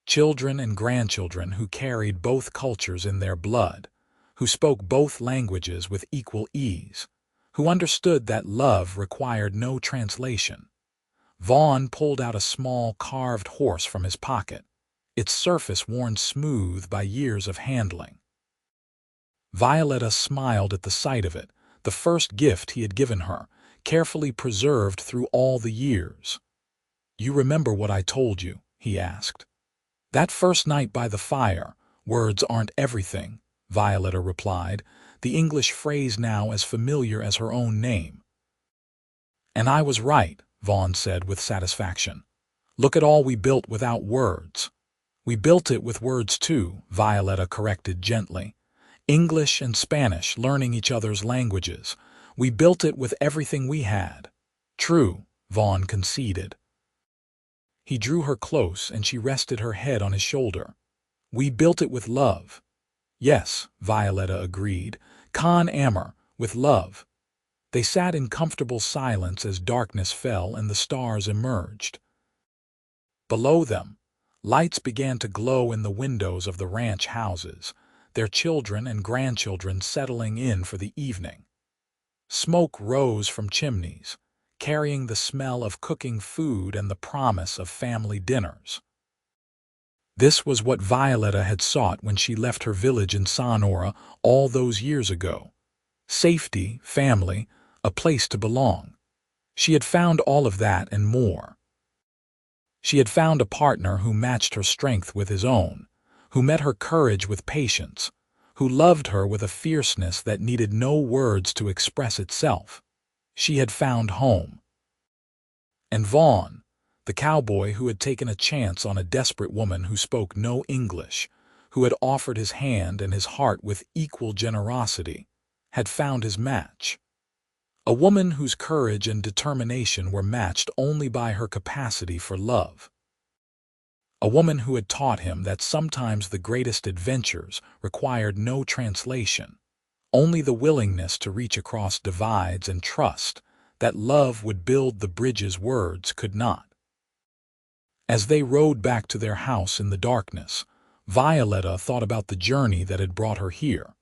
children and grandchildren who carried both cultures in their blood, who spoke both languages with equal ease, who understood that love required no translation. Vaughn pulled out a small carved horse from his pocket, its surface worn smooth by years of handling. Violetta smiled at the sight of it, the first gift he had given her, carefully preserved through all the years. "You remember what I told you?" he asked. "That first night by the fire, words aren't everything," Violetta replied, the English phrase now as familiar as her own name. "And I was right," Vaughn said with satisfaction. "Look at all we built without words." "We built it with words too," Violetta corrected gently. "English and Spanish, learning each other's languages. We built it with everything we had." "True," Vaughn conceded. He drew her close and she rested her head on his shoulder. "We built it with love." "Yes," Violetta agreed. "Con amor, with love." They sat in comfortable silence as darkness fell and the stars emerged. Below them, lights began to glow in the windows of the ranch houses, their children and grandchildren settling in for the evening. Smoke rose from chimneys, carrying the smell of cooking food and the promise of family dinners. This was what Violetta had sought when she left her village in Sonora all those years ago. Safety, family, a place to belong. She had found all of that and more. She had found a partner who matched her strength with his own, who met her courage with patience, who loved her with a fierceness that needed no words to express itself. She had found home. And Vaughn, the cowboy who had taken a chance on a desperate woman who spoke no English, who had offered his hand and his heart with equal generosity, had found his match. A woman whose courage and determination were matched only by her capacity for love. A woman who had taught him that sometimes the greatest adventures required no translation, only the willingness to reach across divides and trust that love would build the bridges words could not. As they rode back to their house in the darkness, Violetta thought about the journey that had brought her here.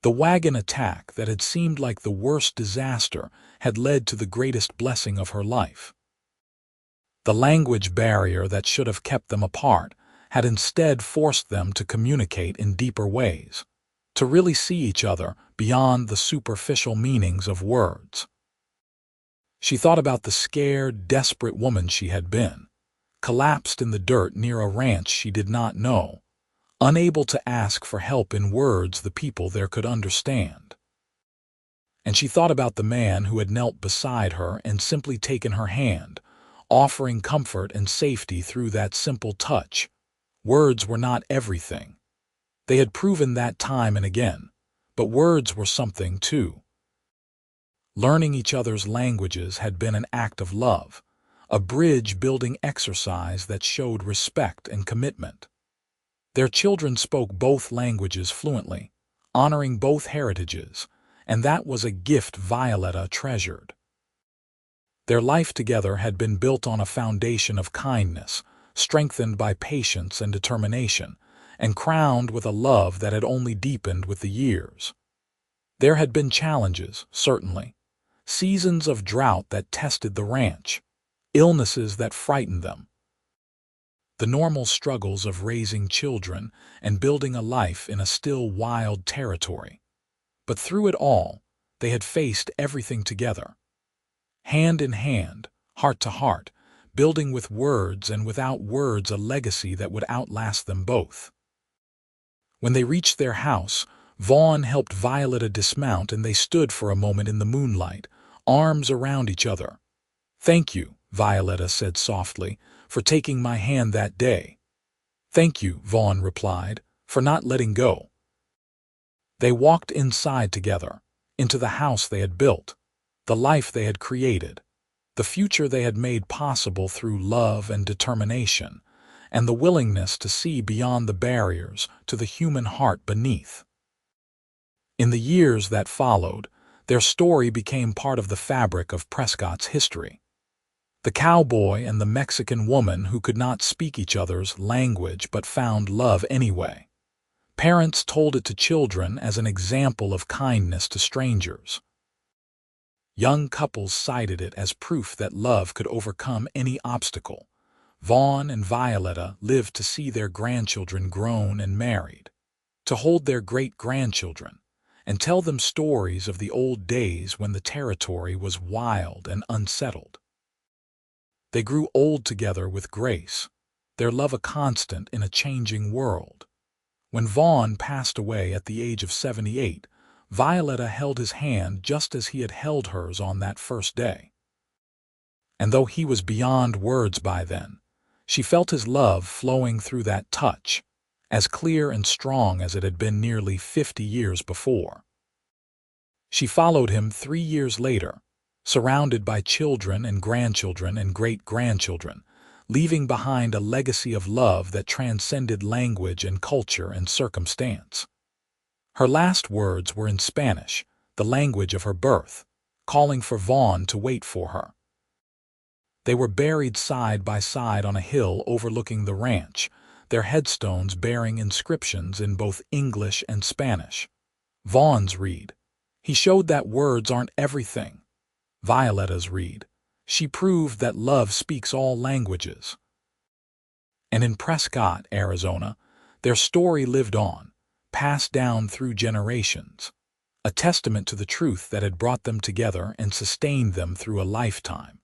The wagon attack that had seemed like the worst disaster had led to the greatest blessing of her life. The language barrier that should have kept them apart had instead forced them to communicate in deeper ways, to really see each other beyond the superficial meanings of words. She thought about the scared, desperate woman she had been, collapsed in the dirt near a ranch she did not know, unable to ask for help in words the people there could understand. And she thought about the man who had knelt beside her and simply taken her hand, offering comfort and safety through that simple touch. Words were not everything. They had proven that time and again, but words were something too. Learning each other's languages had been an act of love, a bridge-building exercise that showed respect and commitment. Their children spoke both languages fluently, honoring both heritages, and that was a gift Violetta treasured. Their life together had been built on a foundation of kindness, strengthened by patience and determination, and crowned with a love that had only deepened with the years. There had been challenges, certainly, seasons of drought that tested the ranch, illnesses that frightened them, the normal struggles of raising children and building a life in a still wild territory. But through it all, they had faced everything together, hand in hand, heart to heart, building with words and without words a legacy that would outlast them both. When they reached their house, Vaughn helped Violetta dismount and they stood for a moment in the moonlight, arms around each other. "Thank you," Violetta said softly, "for taking my hand that day." "Thank you," Vaughn replied, "for not letting go." They walked inside together, into the house they had built, the life they had created, the future they had made possible through love and determination, and the willingness to see beyond the barriers to the human heart beneath. In the years that followed, their story became part of the fabric of Prescott's history. The cowboy and the Mexican woman who could not speak each other's language but found love anyway. Parents told it to children as an example of kindness to strangers. Young couples cited it as proof that love could overcome any obstacle. Vaughn and Violetta lived to see their grandchildren grown and married, to hold their great-grandchildren, and tell them stories of the old days when the territory was wild and unsettled. They grew old together with grace, their love a constant in a changing world. When Vaughn passed away at the age of 78, Violetta held his hand just as he had held hers on that first day. And though he was beyond words by then, she felt his love flowing through that touch, as clear and strong as it had been nearly 50 years before. She followed him 3 years later, surrounded by children and grandchildren and great-grandchildren, leaving behind a legacy of love that transcended language and culture and circumstance. Her last words were in Spanish, the language of her birth, calling for Vaughn to wait for her. They were buried side by side on a hill overlooking the ranch, their headstones bearing inscriptions in both English and Spanish. Vaughn's read, "He showed that words aren't everything." Violetta's read, "She proved that love speaks all languages." And in Prescott, Arizona, their story lived on, passed down through generations, a testament to the truth that had brought them together and sustained them through a lifetime.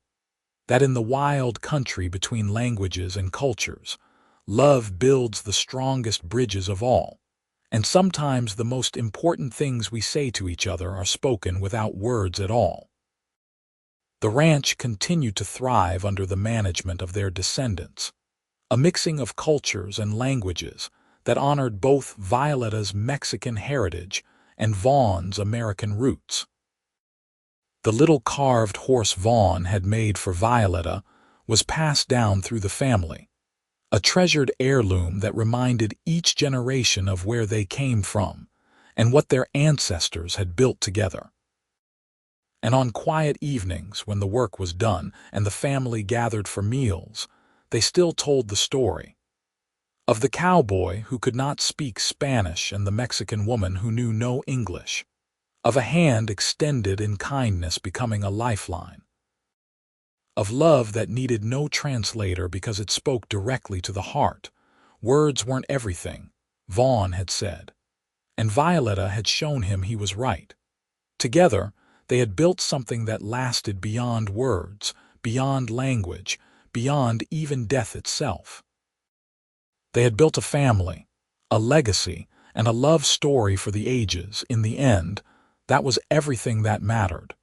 That in the wild country between languages and cultures, love builds the strongest bridges of all, and sometimes the most important things we say to each other are spoken without words at all. The ranch continued to thrive under the management of their descendants, a mixing of cultures and languages that honored both Violetta's Mexican heritage and Vaughn's American roots. The little carved horse Vaughn had made for Violetta was passed down through the family, a treasured heirloom that reminded each generation of where they came from and what their ancestors had built together. And on quiet evenings, when the work was done and the family gathered for meals, they still told the story of the cowboy who could not speak Spanish and the Mexican woman who knew no English, of a hand extended in kindness becoming a lifeline, of love that needed no translator because it spoke directly to the heart. Words weren't everything, Vaughn had said, and Violetta had shown him he was right. Together, they had built something that lasted beyond words, beyond language, beyond even death itself. They had built a family, a legacy, and a love story for the ages. In the end, that was everything that mattered.